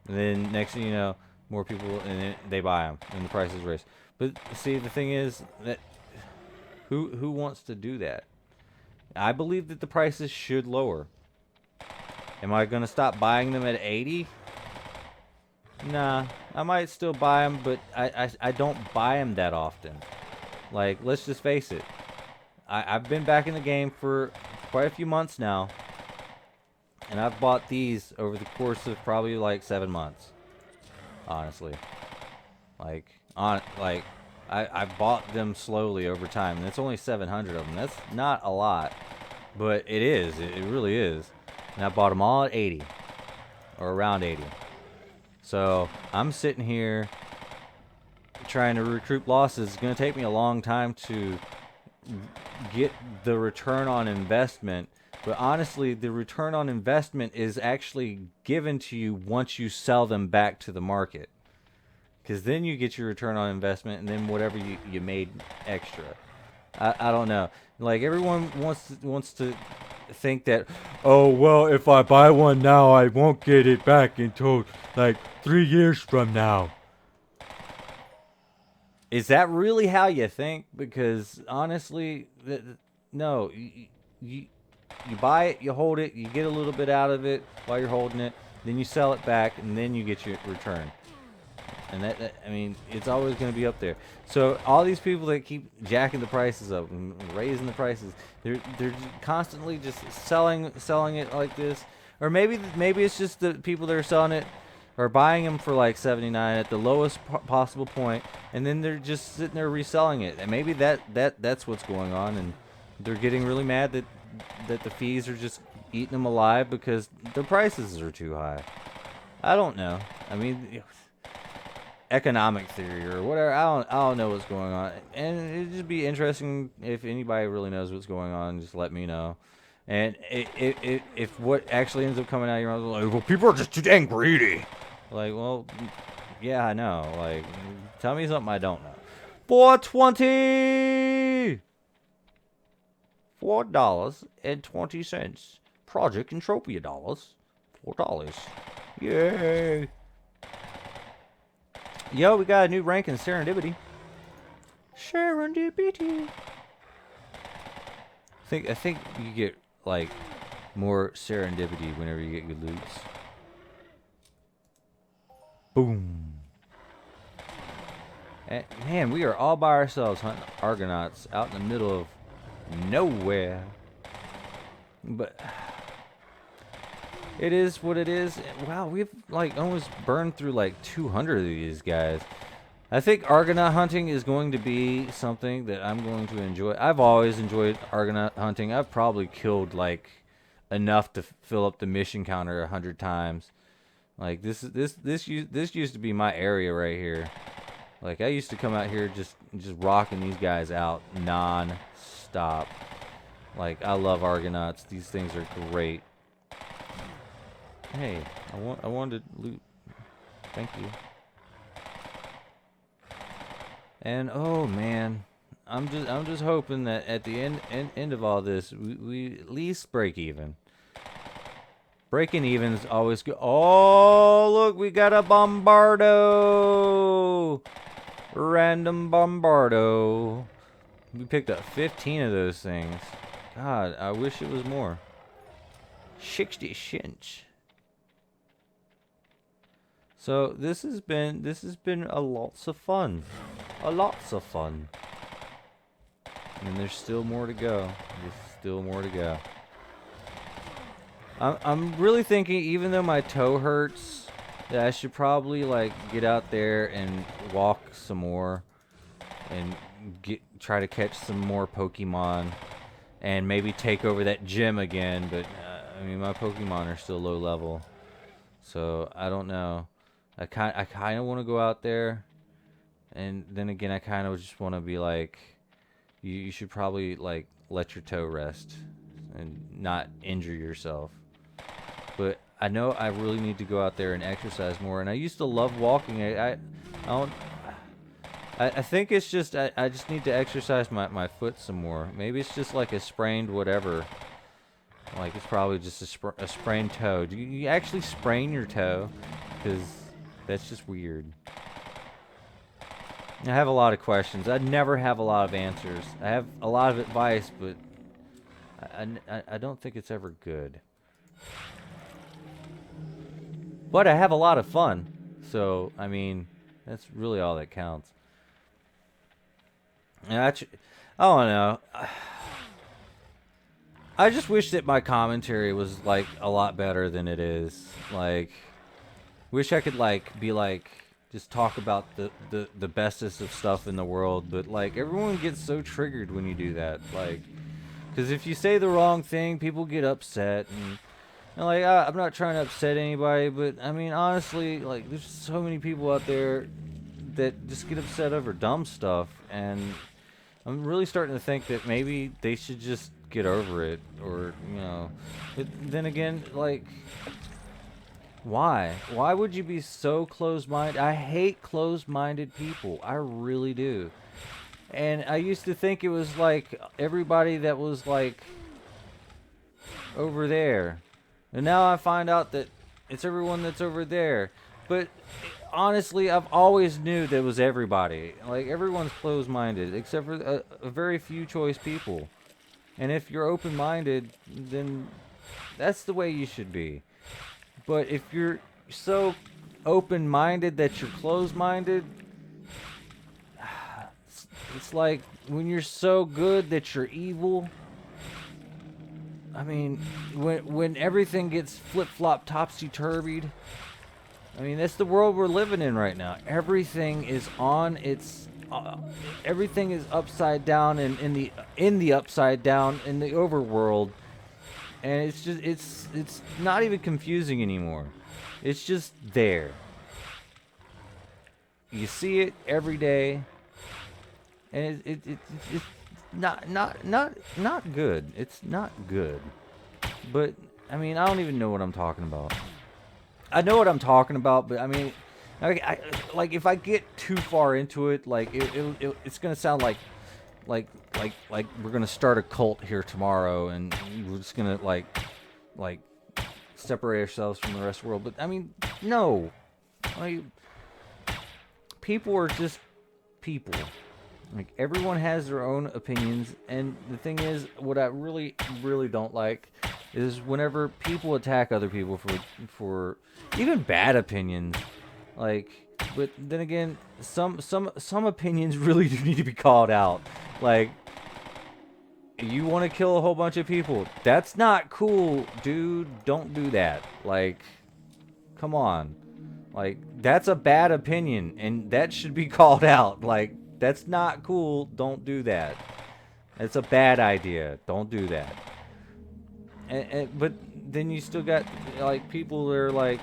And then next thing you know, more people, and then they buy them, and the price is raised. But see, the thing is that who wants to do that? I believe that the prices should lower. Am I going to stop buying them at 80? Nah, I might still buy them, but I don't buy them that often. Like, let's just face it. I've been back in the game for quite a few months now, and I've bought these over the course of probably like 7 months. Honestly, I bought them slowly over time, and it's only 700 of them. That's not a lot, but it is. It really is. And I bought them all at 80, or around 80. So I'm sitting here trying to recoup losses. It's going to take me a long time to get the return on investment. But honestly, the return on investment is actually given to you once you sell them back to the market. Because then you get your return on investment, and then whatever you made extra. I don't know. Like, everyone wants to think that, oh, well, if I buy one now, I won't get it back until, like, 3 years from now. Is that really how you think? Because, honestly, no. You buy it, you hold it, you get a little bit out of it while you're holding it, then you sell it back, and then you get your return. And I mean, it's always going to be up there. So all these people that keep jacking the prices up and raising the prices, they're constantly just selling it like this. Or maybe it's just the people that are selling it are buying them for like 79 at the lowest possible point, and then they're just sitting there reselling it. And maybe that's what's going on, and they're getting really mad that the fees are just eating them alive because the prices are too high. I don't know. I mean, economic theory or whatever. I don't know what's going on, and it'd just be interesting if anybody really knows what's going on. Just let me know. And if what actually ends up coming out of your mouth is like, well, people are just too dang greedy. Like, well, yeah, I know. Like, tell me something I don't know. $4.20. $4.20. Project Entropia dollars. $4. Yay. Yo, we got a new rank in Serendipity. Serendipity. I think you get like more serendipity whenever you get good loots. Boom. And, man, we are all by ourselves hunting Argonauts out in the middle of nowhere. But it is what it is. Wow, we've like almost burned through like 200 of these guys. I think Argonaut hunting is going to be something that I'm going to enjoy. I've always enjoyed Argonaut hunting. I've probably killed like enough to fill up the mission counter 100 times. Like this used to be my area right here. Like I used to come out here just rocking these guys out non-stop. Like I love Argonauts. These things are great. Hey, I wanted loot. Thank you. And oh man, I'm just hoping that at the end of all this, we at least break even. Breaking even is always good. Oh look, we got a Bombardo, random Bombardo. We picked up 15 of those things. God, I wish it was more. 60 cents. So this has been a lots of fun. A lots of fun. And there's still more to go. There's still more to go. I'm really thinking, even though my toe hurts, that I should probably like get out there and walk some more and try to catch some more Pokemon and maybe take over that gym again, but I mean my Pokemon are still low level. So I don't know. I kind of want to go out there, and then again I kind of just want to be like, you should probably like let your toe rest and not injure yourself. But I know I really need to go out there and exercise more, and I used to love walking. I think it's just I just need to exercise my foot some more. Maybe it's just like a sprained whatever. Like it's probably just a sprained toe. Do you actually sprain your toe? Because that's just weird. I have a lot of questions. I never have a lot of answers. I have a lot of advice, but I don't think it's ever good. But I have a lot of fun. So, I mean, that's really all that counts. And I don't know. I just wish that my commentary was like a lot better than it is. Like, wish I could like be like just talk about the bestest of stuff in the world, but like everyone gets so triggered when you do that. Like, because if you say the wrong thing, people get upset, and like I'm not trying to upset anybody, but I mean honestly, like there's so many people out there that just get upset over dumb stuff, and I'm really starting to think that maybe they should just get over it, or you know. But then again, like, why? Why would you be so closed-minded? I hate closed-minded people. I really do. And I used to think it was like everybody that was like over there, and now I find out that it's everyone that's over there. But honestly, I've always knew that it was everybody. Like everyone's closed-minded, except for a very few choice people. And if you're open-minded, then that's the way you should be. But if you're so open-minded that you're closed-minded, it's like when you're so good that you're evil. I mean, when everything gets flip-flop topsy-turvied, I mean, that's the world we're living in right now. Everything is on its everything is upside down in the upside down in the overworld, and it's just it's not even confusing anymore. It's just there. You see it every day, and it's not good. It's not good. But I mean, I don't even know what I'm talking about. I know what I'm talking about, but I mean, like if I get too far into it, like it's gonna sound like we're gonna start a cult here tomorrow, and we're just gonna like separate ourselves from the rest of the world. But I mean, no, like people are just people. Like everyone has their own opinions, and the thing is, what I really don't like is whenever people attack other people for even bad opinions. Like, but then again, some opinions really do need to be called out. Like, you want to kill a whole bunch of people? That's not cool, dude. Don't do that. Like, come on. Like, that's a bad opinion, and that should be called out. Like, that's not cool. Don't do that. It's a bad idea. Don't do that. But then you still got like people that are like,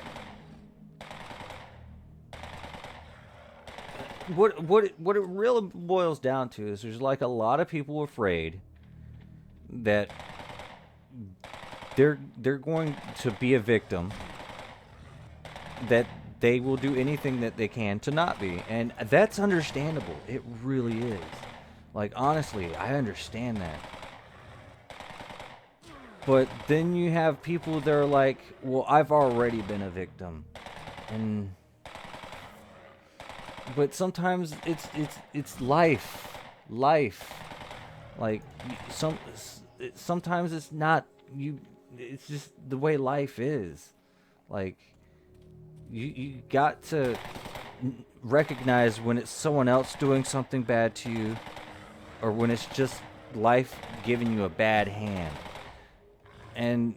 what it really boils down to is there's like a lot of people afraid that they're going to be a victim, that they will do anything that they can to not be, and that's understandable. It really is. Like honestly, I understand that. But then you have people that are like, well, I've already been a victim. And but sometimes it's life. Like sometimes it's not you, it's just the way life is. Like you got to recognize when it's someone else doing something bad to you, or when it's just life giving you a bad hand. And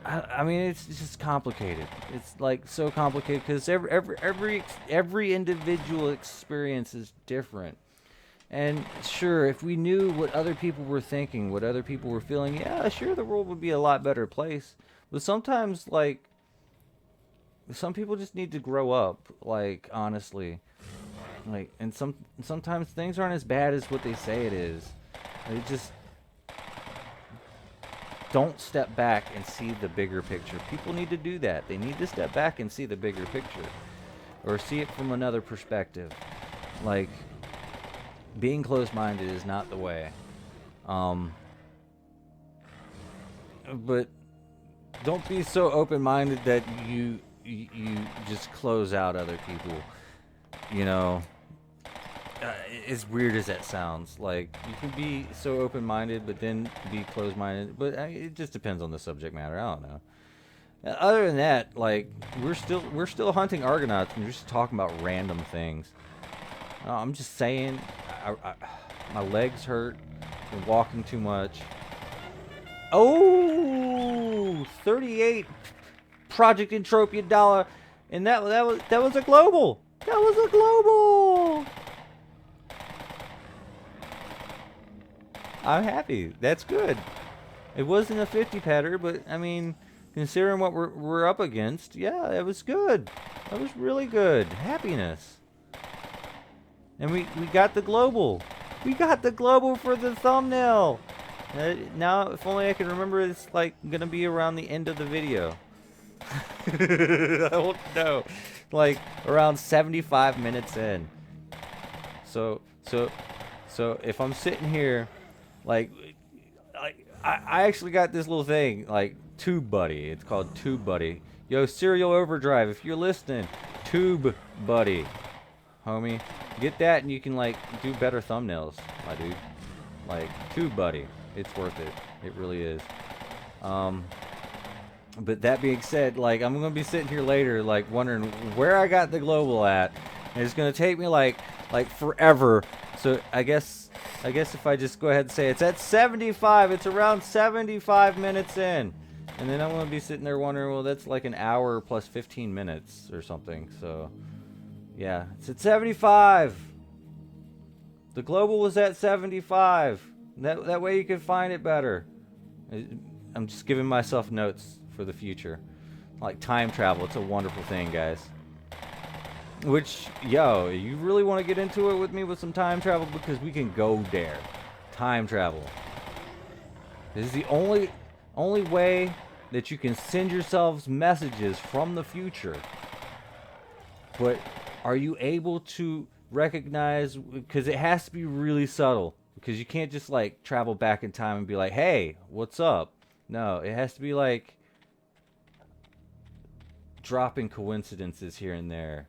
I mean, it's just complicated. It's like so complicated because every individual experience is different. And sure, if we knew what other people were thinking, what other people were feeling, yeah, sure, the world would be a lot better place. But sometimes, like, some people just need to grow up. Like, honestly, like, and sometimes things aren't as bad as what they say it is. They just don't step back and see the bigger picture. People need to do that. They need to step back and see the bigger picture, or see it from another perspective. Like, being closed-minded is not the way. But don't be so open-minded that you just close out other people. You know, as weird as that sounds, like you can be so open-minded, but then be closed-minded. But it just depends on the subject matter. I don't know. Other than that, like we're still hunting Argonauts and we're just talking about random things. I'm just saying, my legs hurt from walking too much. Oh, 38 Project Entropia dollar, and that was a global. That was a global. I'm happy. That's good. It wasn't a 50 patter, but I mean, considering what we're up against, yeah, it was good. That was really good. Happiness. And we got the global. We got the global for the thumbnail. Now, if only I can remember, it's like gonna be around the end of the video. I don't know. Like around 75 minutes in. So if I'm sitting here, like I actually got this little thing, like Tube Buddy. It's called Tube Buddy. Yo, Serial Overdrive, if you're listening, Tube Buddy, homie, get that and you can like do better thumbnails, my dude. Like Tube Buddy, it's worth it. It really is. But that being said, like I'm gonna be sitting here later, like wondering where I got the global at, and it's gonna take me like forever. So I guess if I just go ahead and say it's at 75, it's around 75 minutes in, and then I'm gonna be sitting there wondering, well, that's like an hour plus 15 minutes or something. So yeah, it's at 75. The global was at 75. That way you can find it better. I'm just giving myself notes for the future. Like time travel, it's a wonderful thing, guys. Which, yo, you really want to get into it with me with some time travel? Because we can go there. Time travel. This is the only way that you can send yourselves messages from the future. But are you able to recognize, because it has to be really subtle, because you can't just like travel back in time and be like, hey, what's up? No, it has to be like dropping coincidences here and there.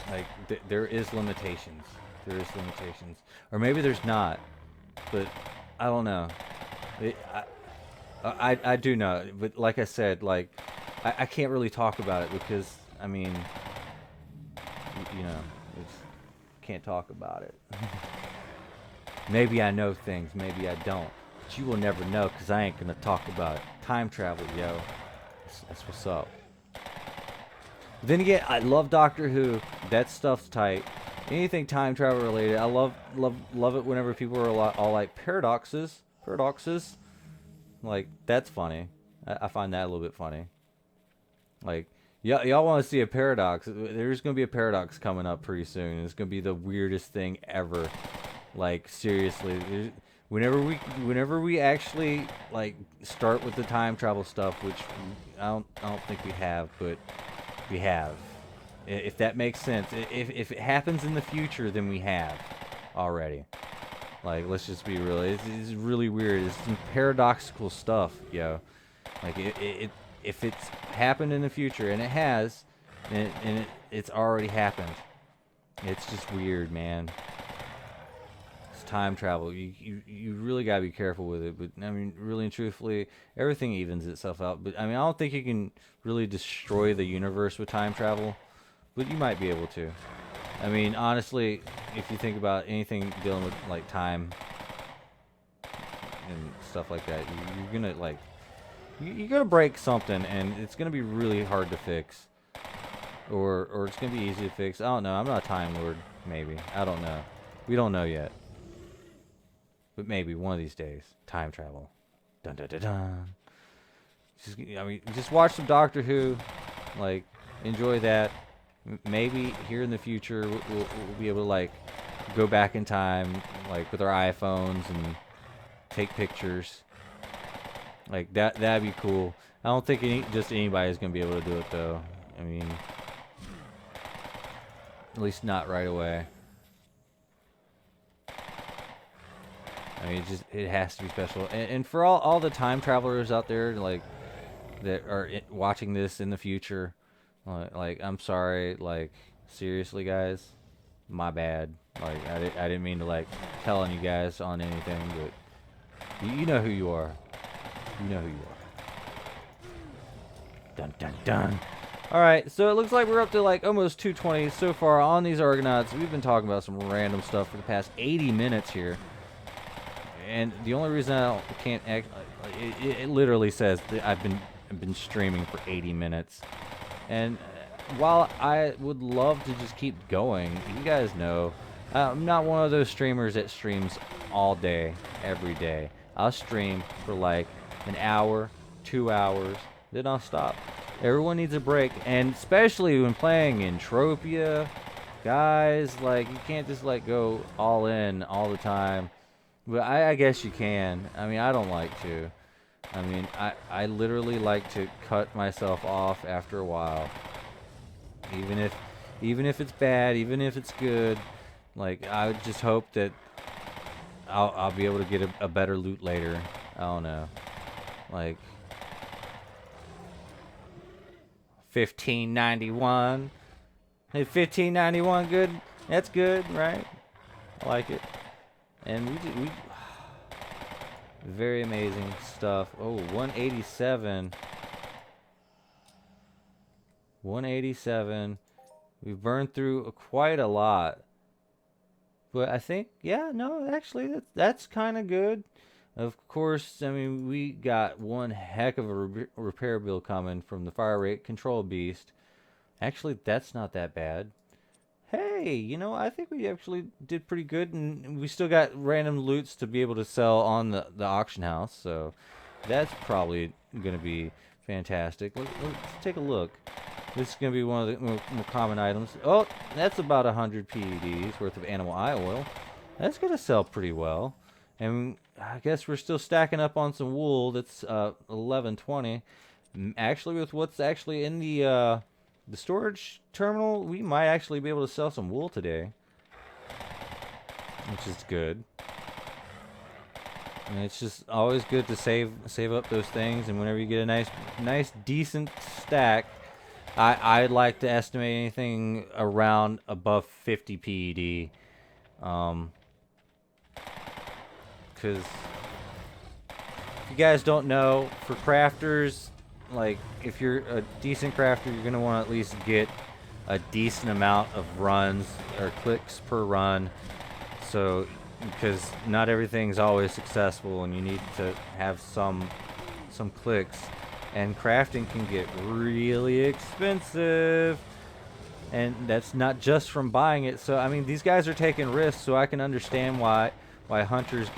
Like there is limitations. There is limitations, or maybe there's not, but I don't know. I do know, but like I said, like I can't really talk about it because I mean, you know, it's, can't talk about it. Maybe I know things, maybe I don't, but you will never know because I ain't gonna talk about it. Time travel, yo. That's what's up. Then again, I love Doctor Who. That stuff's tight. Anything time travel related, I love it whenever people are all like paradoxes. Like that's funny. I find that a little bit funny. Like y'all want to see a paradox? There's gonna be a paradox coming up pretty soon. It's gonna be the weirdest thing ever. Like seriously. Whenever we actually like start with the time travel stuff, which I don't think we have, but we have. If that makes sense. If it happens in the future, then we have already. Like, let's just be real. It's really weird. It's some paradoxical stuff, yo. Like if it's happened in the future, and it has, and it's already happened. It's just weird, man. Time travel, you really gotta be careful with it. But I mean, really and truthfully, everything evens itself out. But I mean, I don't think you can really destroy the universe with time travel, but you might be able to. I mean, honestly, if you think about anything dealing with like time and stuff like that, you're gonna like you're gonna break something, and it's gonna be really hard to fix, or it's gonna be easy to fix. I don't know. I'm not a time lord. Maybe, I don't know. We don't know yet. But maybe one of these days, time travel. Dun dun dun dun. Just watch some Doctor Who, like enjoy that. Maybe here in the future we'll be able to like go back in time, like with our iPhones and take pictures. Like that'd be cool. I don't think just anybody's gonna be able to do it though. I mean, at least not right away. I mean, it has to be special. And for all the time travelers out there, like, that are watching this in the future, like, I'm sorry, like, seriously, guys, My bad. Like, I didn't mean to, like, tell on you guys on anything, but you know who you are. You know who you are. Dun, dun, dun. Alright, so it looks like we're up to, like, almost 220 so far on these Argonauts. We've been talking about some random stuff for the past 80 minutes here. And the only reason can't act, it literally says that I've been streaming for 80 minutes. And while I would love to just keep going, you guys know, I'm not one of those streamers that streams all day, every day. I'll stream for like an hour, 2 hours, then I'll stop. Everyone needs a break, and especially when playing Entropia, guys, like, you can't just, like, go all in all the time. But I guess you can. I mean, I don't like to. I mean, I literally like to cut myself off after a while. Even if it's bad, even if it's good, like, I would just hope that I'll be able to get a better loot later. I don't know. Like 1591. Hey, 1591 good? That's good, right? I like it. And we very amazing stuff. Oh, 187. 187. We've burned through quite a lot. But I think, yeah, no, actually, that's kind of good. Of course, I mean, we got one heck of a repair bill coming from the fire rate control beast. Actually, that's not that bad. Hey, you know, I think we actually did pretty good, and we still got random loots to be able to sell on the auction house, so that's probably going to be fantastic. Let's take a look. This is going to be one of the more common items. Oh, that's about 100 PEDs worth of animal eye oil. That's going to sell pretty well. And I guess we're still stacking up on some wool. That's 1120. Actually, with what's actually in the storage terminal, we might actually be able to sell some wool today, which is good. And it's just always good to save up those things, and whenever you get a nice decent stack, I'd like to estimate anything around above 50 PED, because if you guys don't know, for crafters, like, if you're a decent crafter, you're going to want to at least get a decent amount of runs or clicks per run. So, because not everything's always successful, and you need to have some clicks. And crafting can get really expensive. And that's not just from buying it. So, I mean, these guys are taking risks, so I can understand why hunters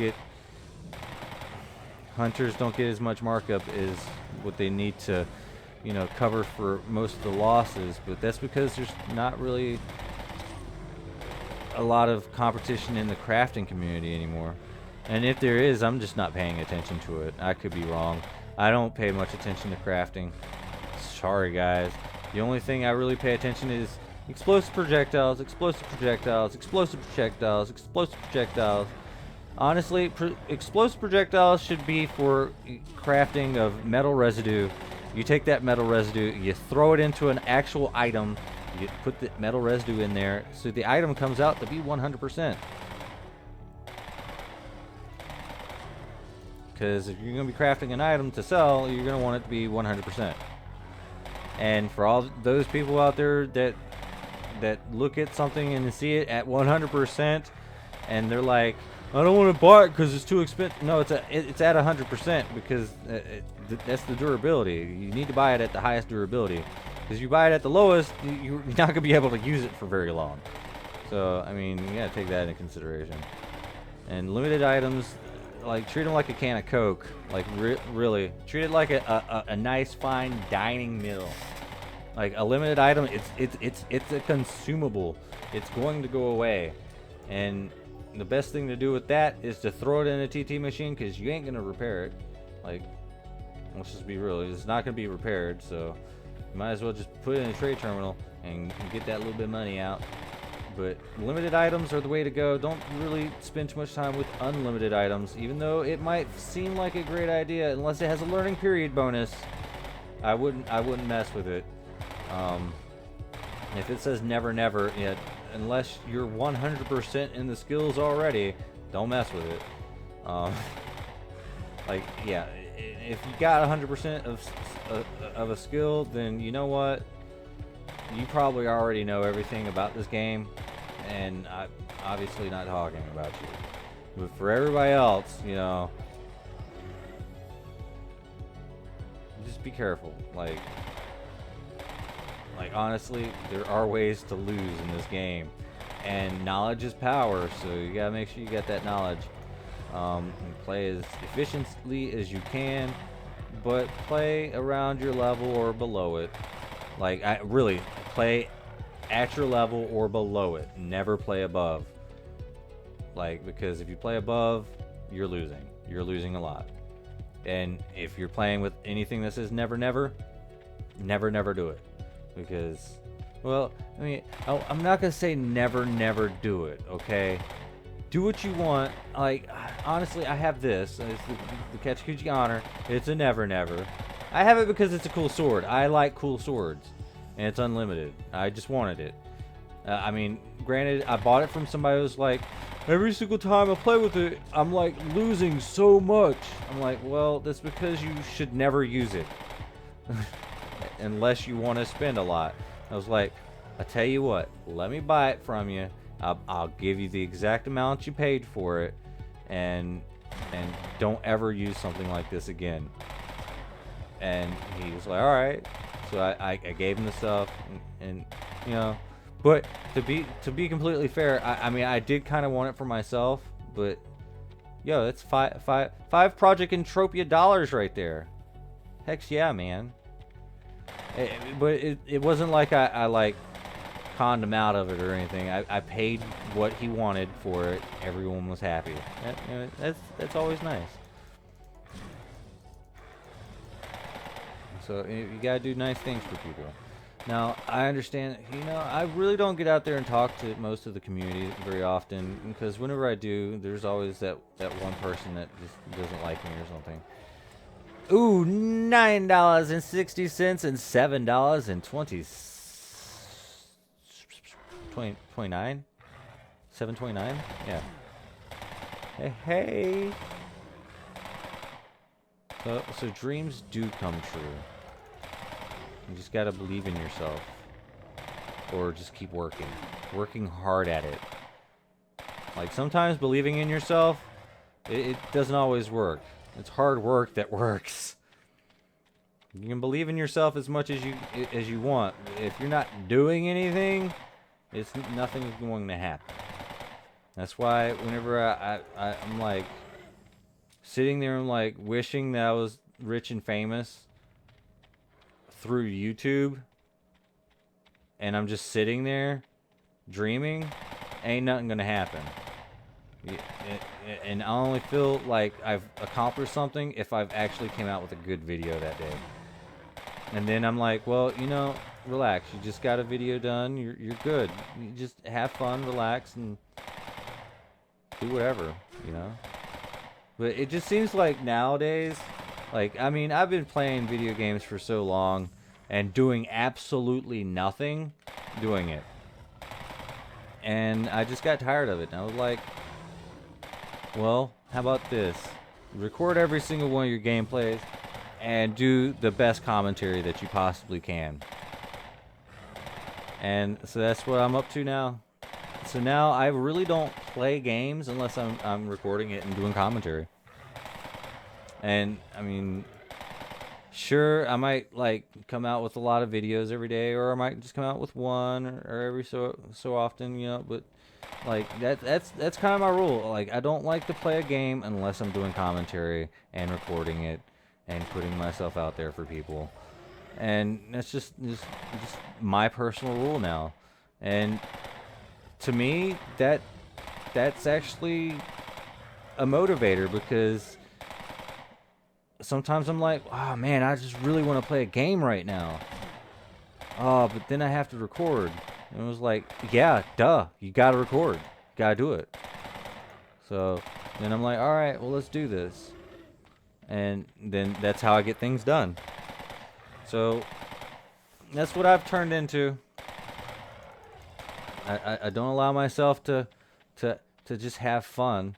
don't get as much markup as what they need to, you know, cover for most of the losses. But that's because there's not really a lot of competition in the crafting community anymore. And if there is, I'm just not paying attention to it. I could be wrong. I don't pay much attention to crafting. Sorry, guys. The only thing I really pay attention is explosive projectiles, explosive projectiles, explosive projectiles, explosive projectiles. Honestly, explosive projectiles should be for crafting of metal residue. You take that metal residue, you throw it into an actual item, you put the metal residue in there, so the item comes out to be 100%. Because if you're going to be crafting an item to sell, you're going to want it to be 100%. And for all those people out there that look at something and see it at 100%, and they're like, I don't want to buy it because it's too expensive. No, it's at 100%, because that's the durability. You need to buy it at the highest durability. Because if you buy it at the lowest, you're not going to be able to use it for very long. So, I mean, you got to take that into consideration. And limited items, like, treat them like a can of Coke. Like, really. Treat it like a nice, fine dining meal. Like, a limited item, it's a consumable. It's going to go away. And the best thing to do with that is to throw it in a TT machine, because you ain't going to repair it. Like, let's just be real. It's not going to be repaired, so you might as well just put it in a trade terminal and get that little bit of money out. But limited items are the way to go. Don't really spend too much time with unlimited items, even though it might seem like a great idea. Unless it has a learning period bonus, I wouldn't mess with it. If it says never, unless you're 100% in the skills already, don't mess with it. Like, yeah, if you got 100% of a skill, then you know what? You probably already know everything about this game, and I'm obviously not talking about you. But for everybody else, you know, just be careful. Like honestly, there are ways to lose in this game, and knowledge is power. So you gotta make sure you get that knowledge. And play as efficiently as you can, but play around your level or below it. Like, I really play at your level or below it. Never play above. Like, because if you play above, you're losing. You're losing a lot. And if you're playing with anything that says never, never, never, never do it. Because, well, I mean, I'm not gonna say never, never do it. Okay. Do what you want. Like, honestly, I have this. It's the Kachukuchi Honor. It's a never, never. I have it because it's a cool sword. I like cool swords. And it's unlimited. I just wanted it. I mean, granted, I bought it from somebody who was like, every single time I play with it, I'm like losing so much. I'm like, well, that's because you should never use it. Unless you want to spend a lot. I was like, I tell you what, let me buy it from you. I'll give you the exact amount you paid for it, and don't ever use something like this again. And he was like, all right. So I gave him the stuff, and you know, but to be completely fair, I mean, I did kind of want it for myself, but yo, that's five Project Entropia dollars right there. Heck yeah, man. But it wasn't like I like conned him out of it or anything. I paid what he wanted for it. Everyone was happy. That's always nice. So you gotta do nice things for people. Now, I understand, you know, I really don't get out there and talk to most of the community very often, because whenever I do, there's always that one person that just doesn't like me or something. Ooh, $9.60 and $7.20. 29? 729? Yeah. Hey. So dreams do come true. You just gotta believe in yourself. Or just keep working. Working hard at it. Like, sometimes believing in yourself, it doesn't always work. It's hard work that works. You can believe in yourself as much as you want. If you're not doing anything, nothing's going to happen. That's why whenever I'm like sitting there and like wishing that I was rich and famous through YouTube, and I'm just sitting there dreaming, ain't nothing gonna happen. And I only feel like I've accomplished something if I've actually came out with a good video that day. And then I'm like, well, you know, relax. You just got a video done. You're good. You just have fun, relax, and do whatever, you know. But it just seems like nowadays, like, I mean, I've been playing video games for so long and doing absolutely nothing doing it. And I just got tired of it. And I was like, well, how about this? Record every single one of your gameplays and do the best commentary that you possibly can. And so that's what I'm up to now. So now I really don't play games unless I'm recording it and doing commentary. And I mean, sure, I might like come out with a lot of videos every day, or I might just come out with one or every so often, you know. But like that's kind of my rule. Like, I don't like to play a game unless I'm doing commentary and recording it and putting myself out there for people. And that's just my personal rule now. And to me, that's actually a motivator, because sometimes I'm like, oh man, I just really want to play a game right now. Oh, but then I have to record. And it was like, yeah, duh, you gotta record. You gotta do it. So then I'm like, all right, well, let's do this. And then that's how I get things done. So that's what I've turned into. I don't allow myself to just have fun.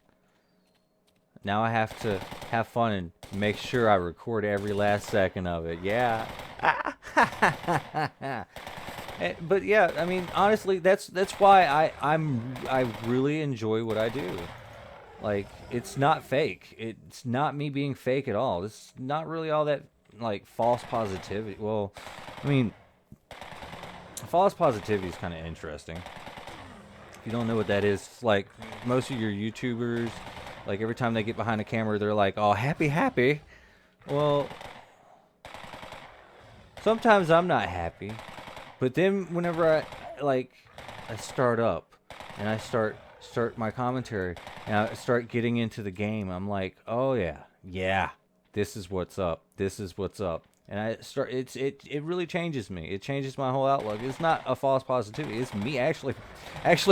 Now I have to have fun and make sure I record every last second of it. Yeah. But yeah, I mean, honestly, that's why I really enjoy what I do. Like, it's not fake. It's not me being fake at all. It's not really all that like false positivity. Well, I mean, false positivity is kind of interesting. If you don't know what that is, like most of your YouTubers, like every time they get behind a camera, they're like, "Oh, happy." Well, sometimes I'm not happy, but then whenever I start up and I start my commentary and I start getting into the game, I'm like, "Oh yeah, this is what's up. This is what's up." And I start it really changes me. It changes my whole outlook. It's not a false positivity. It's me actually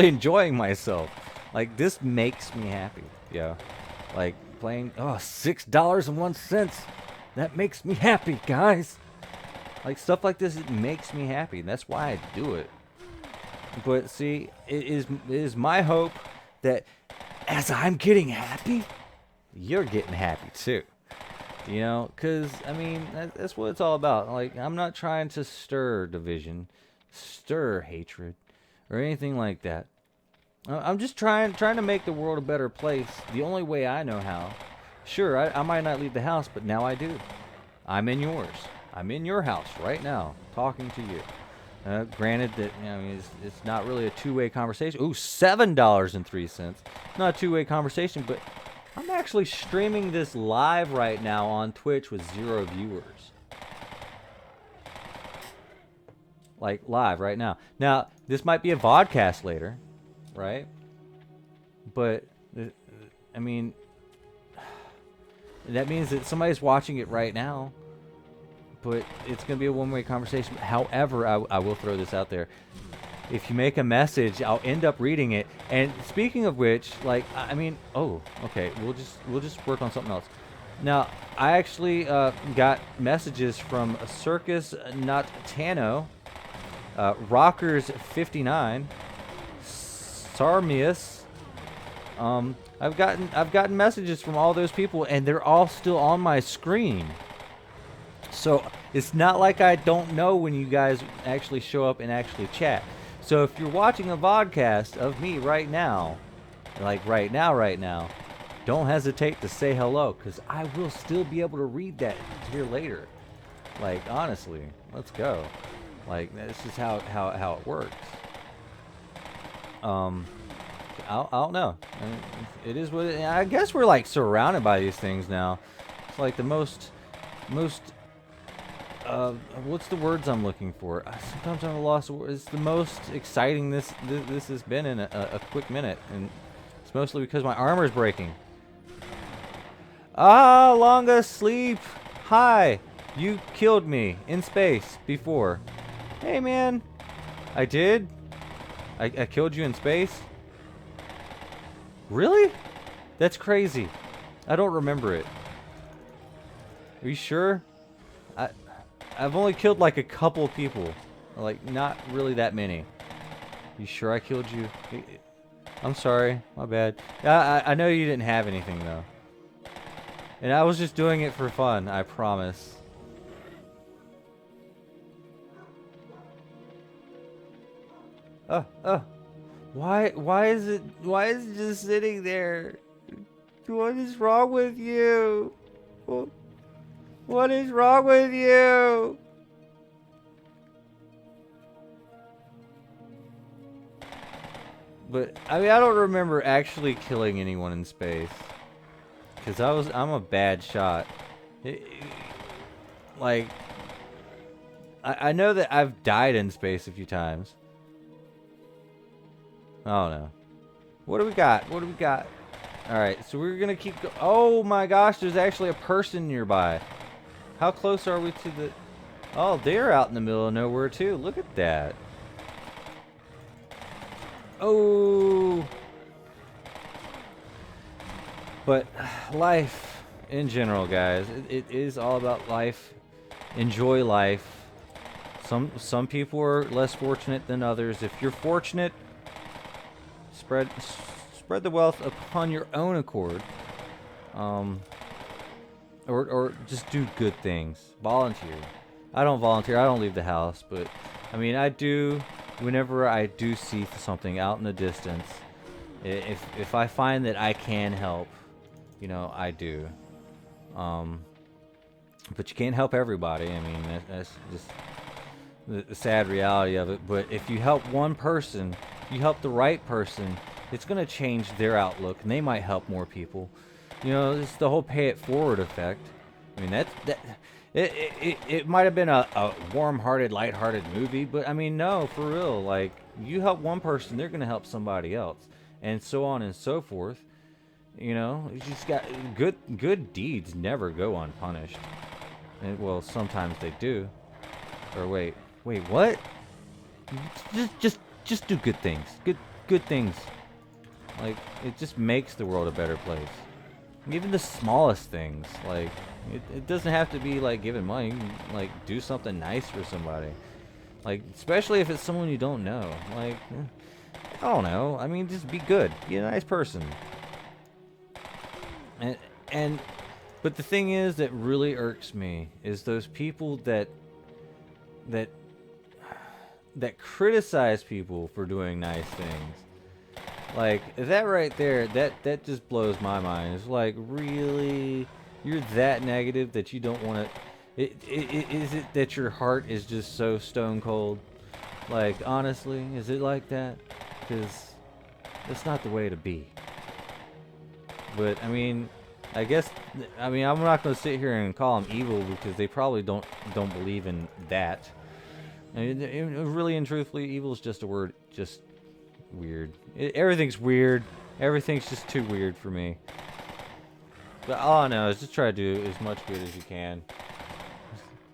enjoying myself. Like, this makes me happy. Yeah. Like playing $6.01. That makes me happy, guys. Like, stuff like this, it makes me happy. And that's why I do it. But see, it is my hope that as I'm getting happy, you're getting happy too. You know, because, I mean, that's what it's all about. Like, I'm not trying to stir division, stir hatred, or anything like that. I'm just trying to make the world a better place the only way I know how. Sure, I might not leave the house, but now I do. I'm in yours. I'm in your house right now, talking to you. Granted that, you know, I mean, it's not really a two-way conversation. Ooh, $7.03. Not a two-way conversation, but I'm actually streaming this live right now on Twitch with 0 viewers. Like, live right now. Now, this might be a vodcast later, right? But, I mean, that means that somebody's watching it right now. But it's going to be a one-way conversation. However, I will throw this out there. If you make a message, I'll end up reading it. And speaking of which, like, I mean, oh, okay, we'll just work on something else. Now, I actually got messages from Circus Natano, Rockers59, Sarmius. I've gotten messages from all those people, and they're all still on my screen. So it's not like I don't know when you guys actually show up and actually chat. So if you're watching a vodcast of me right now, like right now, don't hesitate to say hello, because I will still be able to read that here later. Like, honestly, let's go. Like, this is how it works. I don't know. I mean, it is what I guess we're like surrounded by these things now. It's like the most what's the words I'm looking for? Sometimes I'm lost. It's the most exciting this has been in a quick minute, and it's mostly because my armor's breaking. Ah, Longa sleep. Hi, you killed me in space before. Hey, man, I did. I killed you in space. Really? That's crazy. I don't remember it. Are you sure? I've only killed like a couple people. Like, not really that many. You sure I killed you? I'm sorry. My bad. I know you didn't have anything, though. And I was just doing it for fun. I promise. Why is it just sitting there? What is wrong with you? What is wrong with you? But I mean, I don't remember actually killing anyone in space, because I'm a bad shot. Like, I know that I've died in space a few times. Oh no. What do we got? What do we got? Alright, so we're gonna keep go- Oh my gosh, there's actually a person nearby. How close are we to the... Oh, they're out in the middle of nowhere too. Look at that. Oh. But life in general, guys, it is all about life. Enjoy life. Some people are less fortunate than others. If you're fortunate, spread the wealth upon your own accord. Or just do good things. Volunteer. I don't volunteer. I don't leave the house, but I mean, I do. Whenever I do see something out in the distance, if I find that I can help, I do. But you can't help everybody. I mean, that's just the sad reality of it. But if you help one person, you help the right person, it's gonna change their outlook, and they might help more people. It's the whole pay it forward effect. I mean, it might have been a warm-hearted, light-hearted movie, but I mean, no, for real. Like, you help one person, they're gonna help somebody else, and so on and so forth. You just got good deeds never go unpunished. And, well, sometimes they do. Or wait, what? Just do good things. Good things. Like, it just makes the world a better place. Even the smallest things, like, it doesn't have to be like giving money. You can, like, do something nice for somebody, like, especially if it's someone you don't know. Like, I don't know, I mean, just be good, be a nice person. But the thing is that really irks me is those people that criticize people for doing nice things. Like, that right there, that just blows my mind. It's like, really? You're that negative that you don't want to... Is it that your heart is just so stone cold? Like, honestly, is it like that? Because that's not the way to be. But, I mean, I'm not going to sit here and call them evil, because they probably don't believe in that. I mean, really and truthfully, evil is just a word, just... weird. Everything's weird. Everything's just too weird for me. But all I know is just try to do as much good as you can.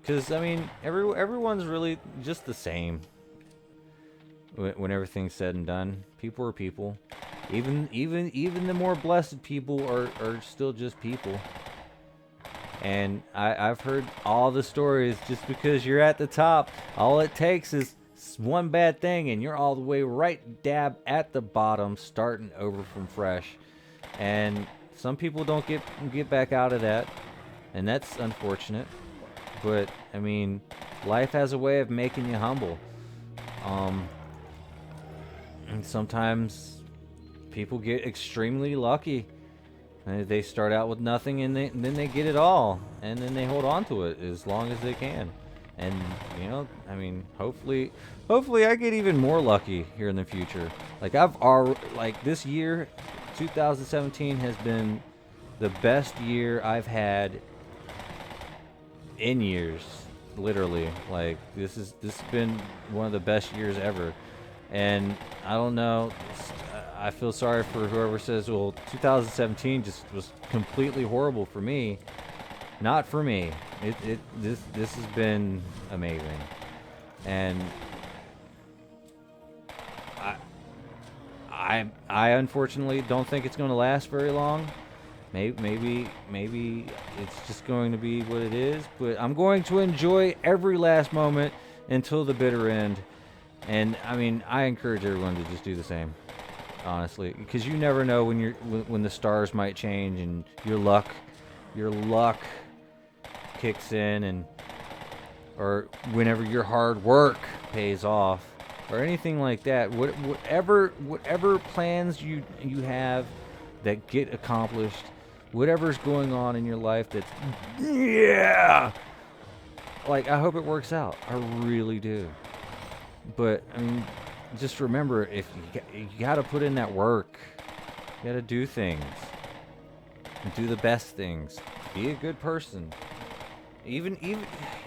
Because, I mean, everyone's really just the same. When everything's said and done, people are people. Even the more blessed people are still just people. And I've heard all the stories. Just because you're at the top, all it takes is one bad thing and you're all the way right dab at the bottom, starting over from fresh. And some people don't get back out of that, and that's unfortunate. But I mean, life has a way of making you humble. And sometimes people get extremely lucky. They start out with nothing, and then they get it all, and then they hold on to it as long as they can. And I mean, hopefully I get even more lucky here in the future. Like, this year, 2017 has been the best year I've had in years, literally. Like, this has been one of the best years ever. And I don't know, I feel sorry for whoever says, well, 2017 just was completely horrible for me. Not for me. This has been amazing. And I unfortunately don't think it's going to last very long. Maybe it's just going to be what it is, but I'm going to enjoy every last moment until the bitter end. And I mean, I encourage everyone to just do the same, honestly, because you never know when the stars might change and your luck kicks in, or whenever your hard work pays off, or anything like that. Whatever plans you have that get accomplished, whatever's going on in your life that's, yeah, like, I hope it works out. I really do. But I mean, just remember, if you got to put in that work, you got to do things, and do the best things. Be a good person. Even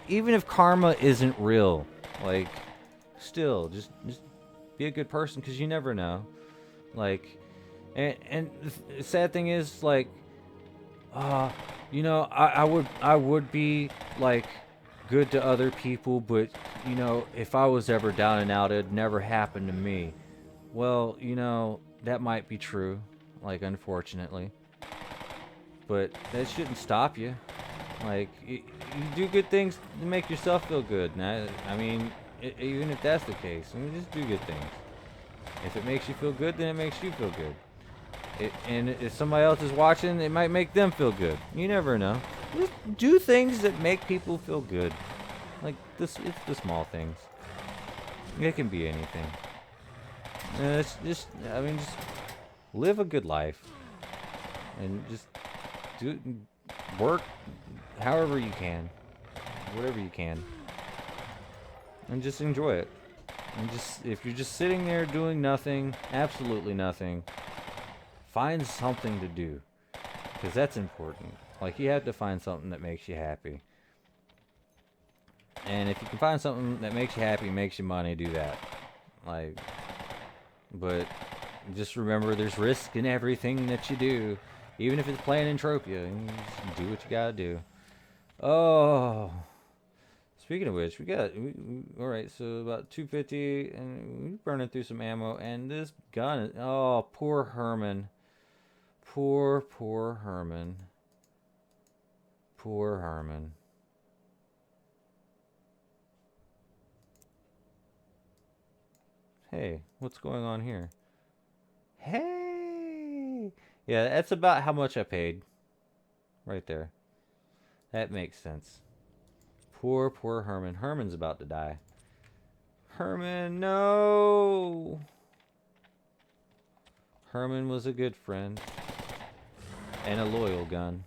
if karma isn't real, like, still just be a good person, because you never know. Like, and the sad thing is, like, I would be like good to other people, but if I was ever down and out, it'd never happen to me. Well, that might be true, like, unfortunately, but that shouldn't stop you. Like, you do good things to make yourself feel good. And I mean, even if that's the case, just do good things. If it makes you feel good, then it makes you feel good. And if somebody else is watching, it might make them feel good. You never know. Just do things that make people feel good. Like this, it's the small things. It can be anything. And it's just, I mean, just live a good life. And just work however you can. Whatever you can. And just enjoy it. And just, if you're just sitting there doing nothing, absolutely nothing, find something to do, because that's important. Like, you have to find something that makes you happy. And if you can find something that makes you happy, makes you money, do that. Like, but just remember, there's risk in everything that you do, even if it's playing Entropia. You just do what you gotta do. Oh, speaking of which, all right. So about 250, and we're burning through some ammo. And this gun is, oh, poor Herman. Poor Herman. Poor Herman. Hey, what's going on here? Hey! Yeah, that's about how much I paid. Right there. That makes sense. Poor Herman. Herman's about to die. Herman, no! Herman was a good friend. And a loyal gun.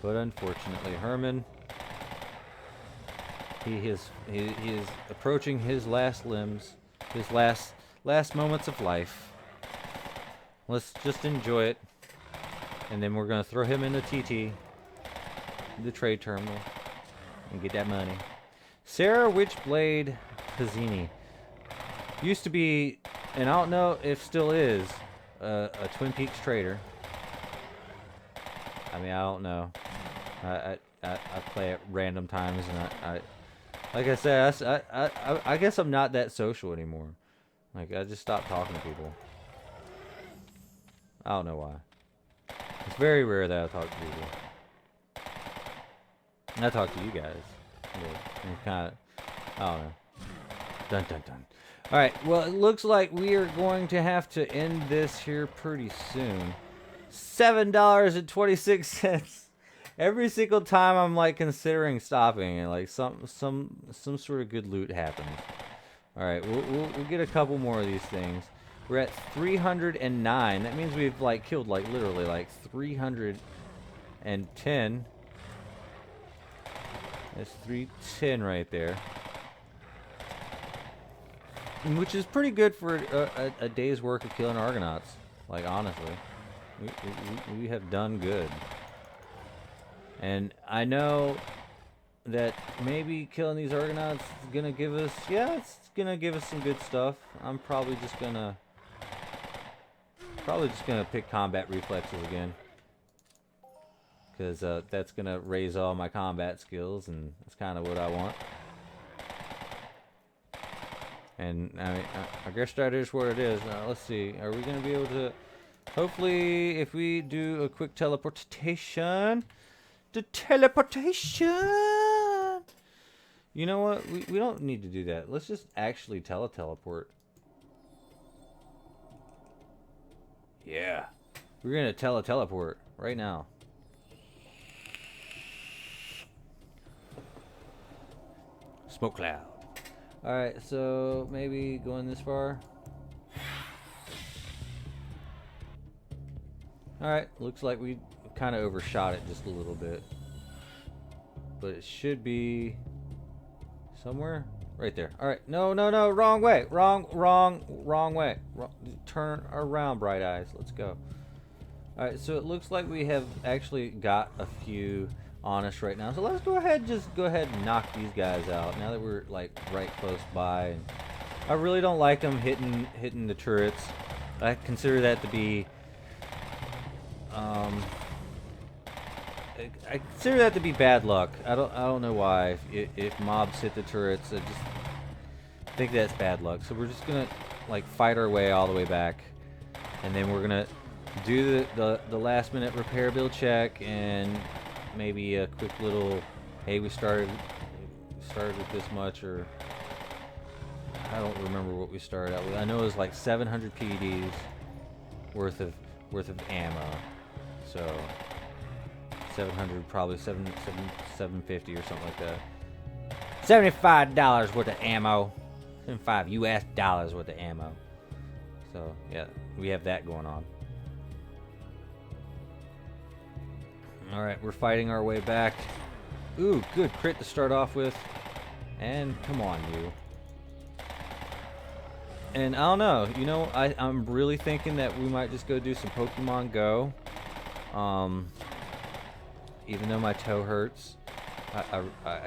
But unfortunately, Herman, he is approaching his last limbs, his last moments of life. Let's just enjoy it, and then we're gonna throw him in the TT, the trade terminal, and get that money. Sarah Witchblade Pizzini used to be, and I don't know if still is, a Twin Peaks trader. I mean, I don't know. I play at random times, and I like I said, I guess I'm not that social anymore. Like, I just stopped talking to people. I don't know why. It's very rare that I talk to people. I talk to you guys. Kind of, I don't know. Dun dun dun. Alright, well, it looks like we are going to have to end this here pretty soon. $7.26. Every single time I'm like considering stopping, and like some sort of good loot happens. Alright, we'll get a couple more of these things. We're at 309. That means we've like killed like literally like 310. That's 310 right there. Which is pretty good for a day's work of killing Argonauts. Like, honestly. We have done good. And I know that maybe killing these Argonauts is gonna give us, yeah, it's gonna give us some good stuff. I'm probably just gonna pick combat reflexes again, because that's gonna raise all my combat skills, and that's kind of what I want. And I mean, I guess that is what it is. Let's see, are we gonna be able to, hopefully, if we do a quick teleportation. The teleportation! You know what? We don't need to do that. Let's just actually teleport. Yeah. We're gonna teleport right now. Smoke cloud. Alright, so maybe going this far. Alright, looks like we kind of overshot it just a little bit, but it should be somewhere right there. All right, no, wrong way, wrong way. Turn around, Bright Eyes. Let's go. All right, so it looks like we have actually got a few on us right now, so let's go ahead and knock these guys out now that we're like right close by. And I really don't like them hitting the turrets. I consider that to be I consider that to be bad luck. I don't know why. If mobs hit the turrets, I just think that's bad luck. So we're just gonna like fight our way all the way back, and then we're gonna do the last minute repair build check, and maybe a quick little, hey, we started with this much, or I don't remember what we started out with. I know it was like 700 PDs worth of ammo. So 700, probably 750 or something like that. $75 worth of ammo. 75 US dollars worth of ammo. So yeah, we have that going on. All right, we're fighting our way back. Ooh, good crit to start off with. And come on, you. And I don't know, you know, I'm really thinking that we might just go do some Pokemon Go. Even though my toe hurts, I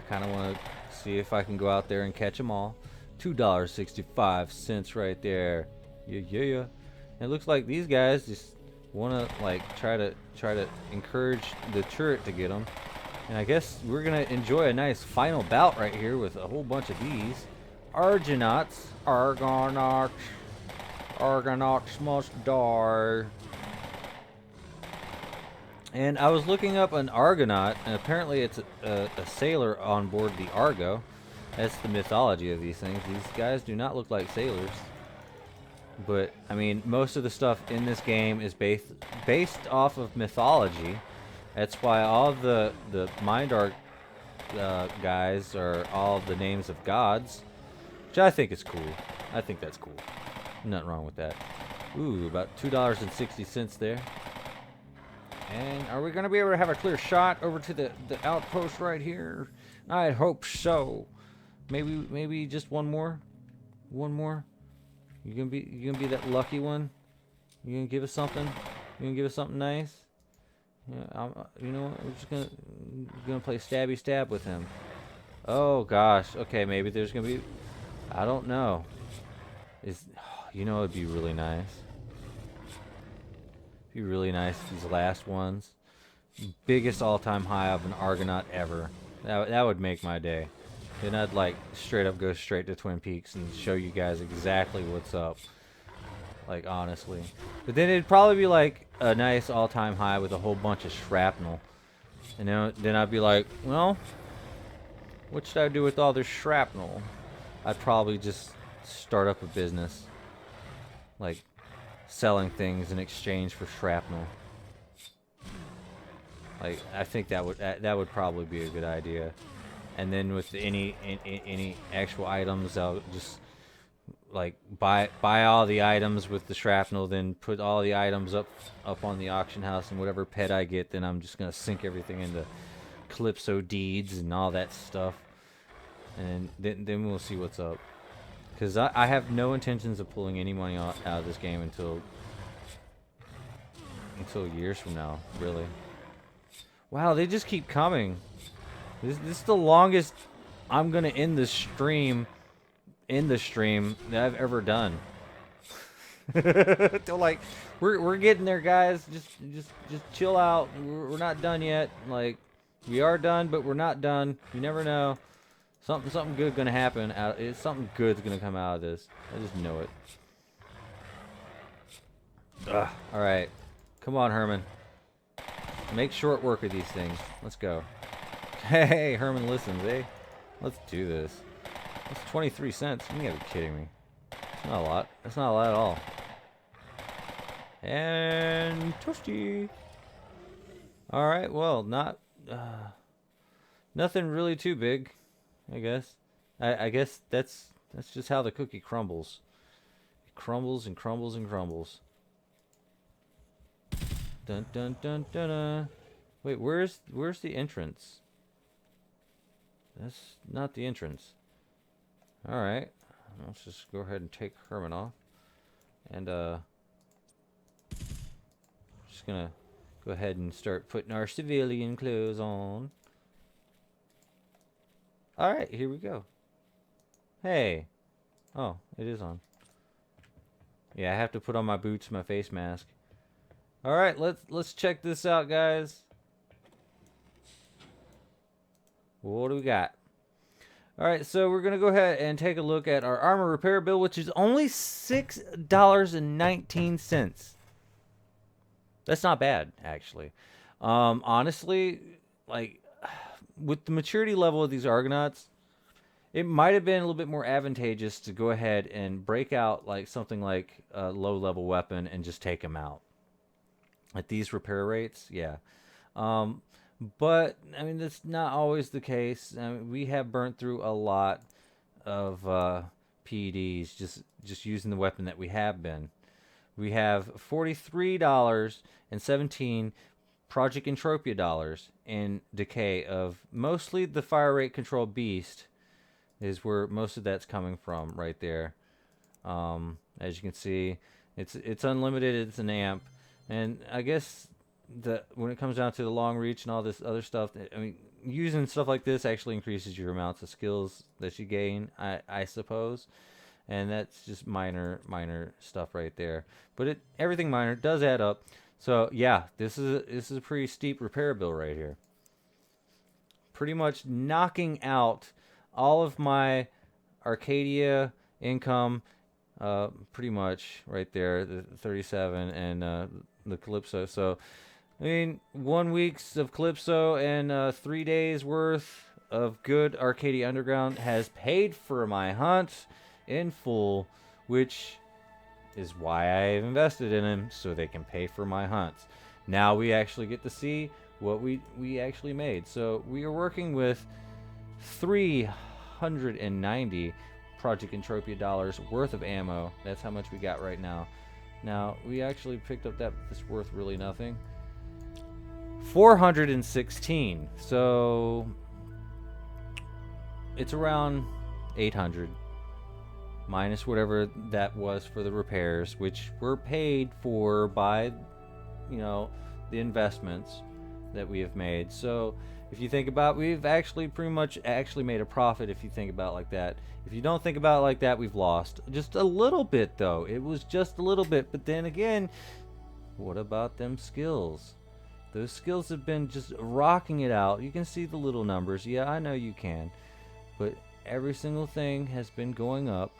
kind of want to see if I can go out there and catch them all. $2.65 right there. Yeah. And it looks like these guys just want to like try to encourage the turret to get them. And I guess we're gonna enjoy a nice final bout right here with a whole bunch of these Argonauts. Argonauts must die. And I was looking up an Argonaut, and apparently it's a sailor on board the Argo. That's the mythology of these things. These guys do not look like sailors. But, I mean, most of the stuff in this game is based off of mythology. That's why all of the Mind Arc guys are all the names of gods. Which I think is cool. I think that's cool. Nothing wrong with that. Ooh, about $2.60 there. And are we going to be able to have a clear shot over to the outpost right here? I hope so. Maybe just one more. One more. You gonna be that lucky one? You gonna give us something? You gonna give us something nice? Yeah, you know what? We're just gonna play stabby stab with him. Oh gosh. Okay, maybe there's gonna be. I don't know. You know, it'd be really nice. Be really nice, these last ones. Biggest all-time high of an Argonaut ever. That would make my day. Then I'd like straight up go straight to Twin Peaks and show you guys exactly what's up. Like, honestly. But then it'd probably be like a nice all-time high with a whole bunch of shrapnel. And then I'd be like, well, what should I do with all this shrapnel? I'd probably just start up a business. Like, selling things in exchange for shrapnel. Like, I think that would probably be a good idea. And then with any actual items, I'll just like buy all the items with the shrapnel, then put all the items up on the auction house, and whatever pet I get, then I'm just gonna sink everything into Calypso deeds and all that stuff. And then we'll see what's up. Because I have no intentions of pulling any money out of this game until years from now, really. Wow, they just keep coming. This is the longest I'm gonna end the stream that I've ever done. They're like, we're getting there, guys. Just chill out. We're not done yet. Like, we are done, but we're not done. You never know. Something good gonna happen. Something good's gonna come out of this. I just know it. Ugh. All right, come on, Herman. Make short work of these things. Let's go. Hey, Herman listens, eh? Let's do this. That's 23 cents. You gotta be kidding me. That's not a lot. That's not a lot at all. And toasty. All right. Well, nothing really too big, I guess. I guess that's just how the cookie crumbles. It crumbles and crumbles and crumbles. Dun dun dun dun dun. Wait, where's the entrance? That's not the entrance. All right, let's just go ahead and take Herman off, and just gonna go ahead and start putting our civilian clothes on. All right, here we go. Hey, oh, it is on. Yeah, I have to put on my boots, my face mask. All right, let's check this out, guys. What do we got? All right, so we're gonna go ahead and take a look at our armor repair bill, which is only $6.19. That's not bad, actually. Honestly, like, with the maturity level of these Argonauts, it might have been a little bit more advantageous to go ahead and break out like something like a low-level weapon and just take them out. At these repair rates, yeah. Um, but I mean, that's not always the case. I mean, we have burnt through a lot of PEDs just using the weapon that we have been. We have $43.17 Project Entropia dollars in decay of mostly the fire rate control beast is where most of that's coming from right there. As you can see, it's unlimited. It's an amp, and I guess when it comes down to the long reach and all this other stuff, I mean, using stuff like this actually increases your amounts of skills that you gain, I suppose, and that's just minor stuff right there. But everything minor does add up. So yeah, this is a pretty steep repair bill right here. Pretty much knocking out all of my Arcadia income, pretty much right there, the 37 and the Calypso. So, I mean, 1 week's of Calypso and 3 days worth of good Arcadia Underground has paid for my hunt in full, which is why I've invested in them, so they can pay for my hunts. Now we actually get to see what we actually made. So we are working with 390 Project Entropia dollars worth of ammo. That's how much we got right now. Now we actually picked up that's worth really nothing. 416. So it's around 800 minus whatever that was for the repairs, which were paid for by, the investments that we have made. So if you think about, we've actually pretty much made a profit if you think about it like that. If you don't think about it like that, we've lost just a little bit, though. It was just a little bit. But then again, what about them skills? Those skills have been just rocking it out. You can see the little numbers. Yeah, I know you can. But every single thing has been going up.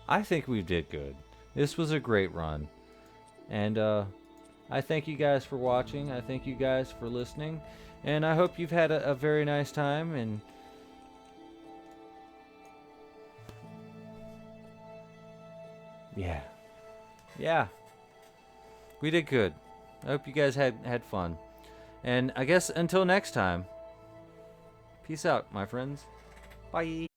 I think we did good. This was a great run. And I thank you guys for watching. I thank you guys for listening. And I hope you've had a very nice time. And yeah, we did good. I hope you guys had fun. And I guess until next time, peace out, my friends. Bye.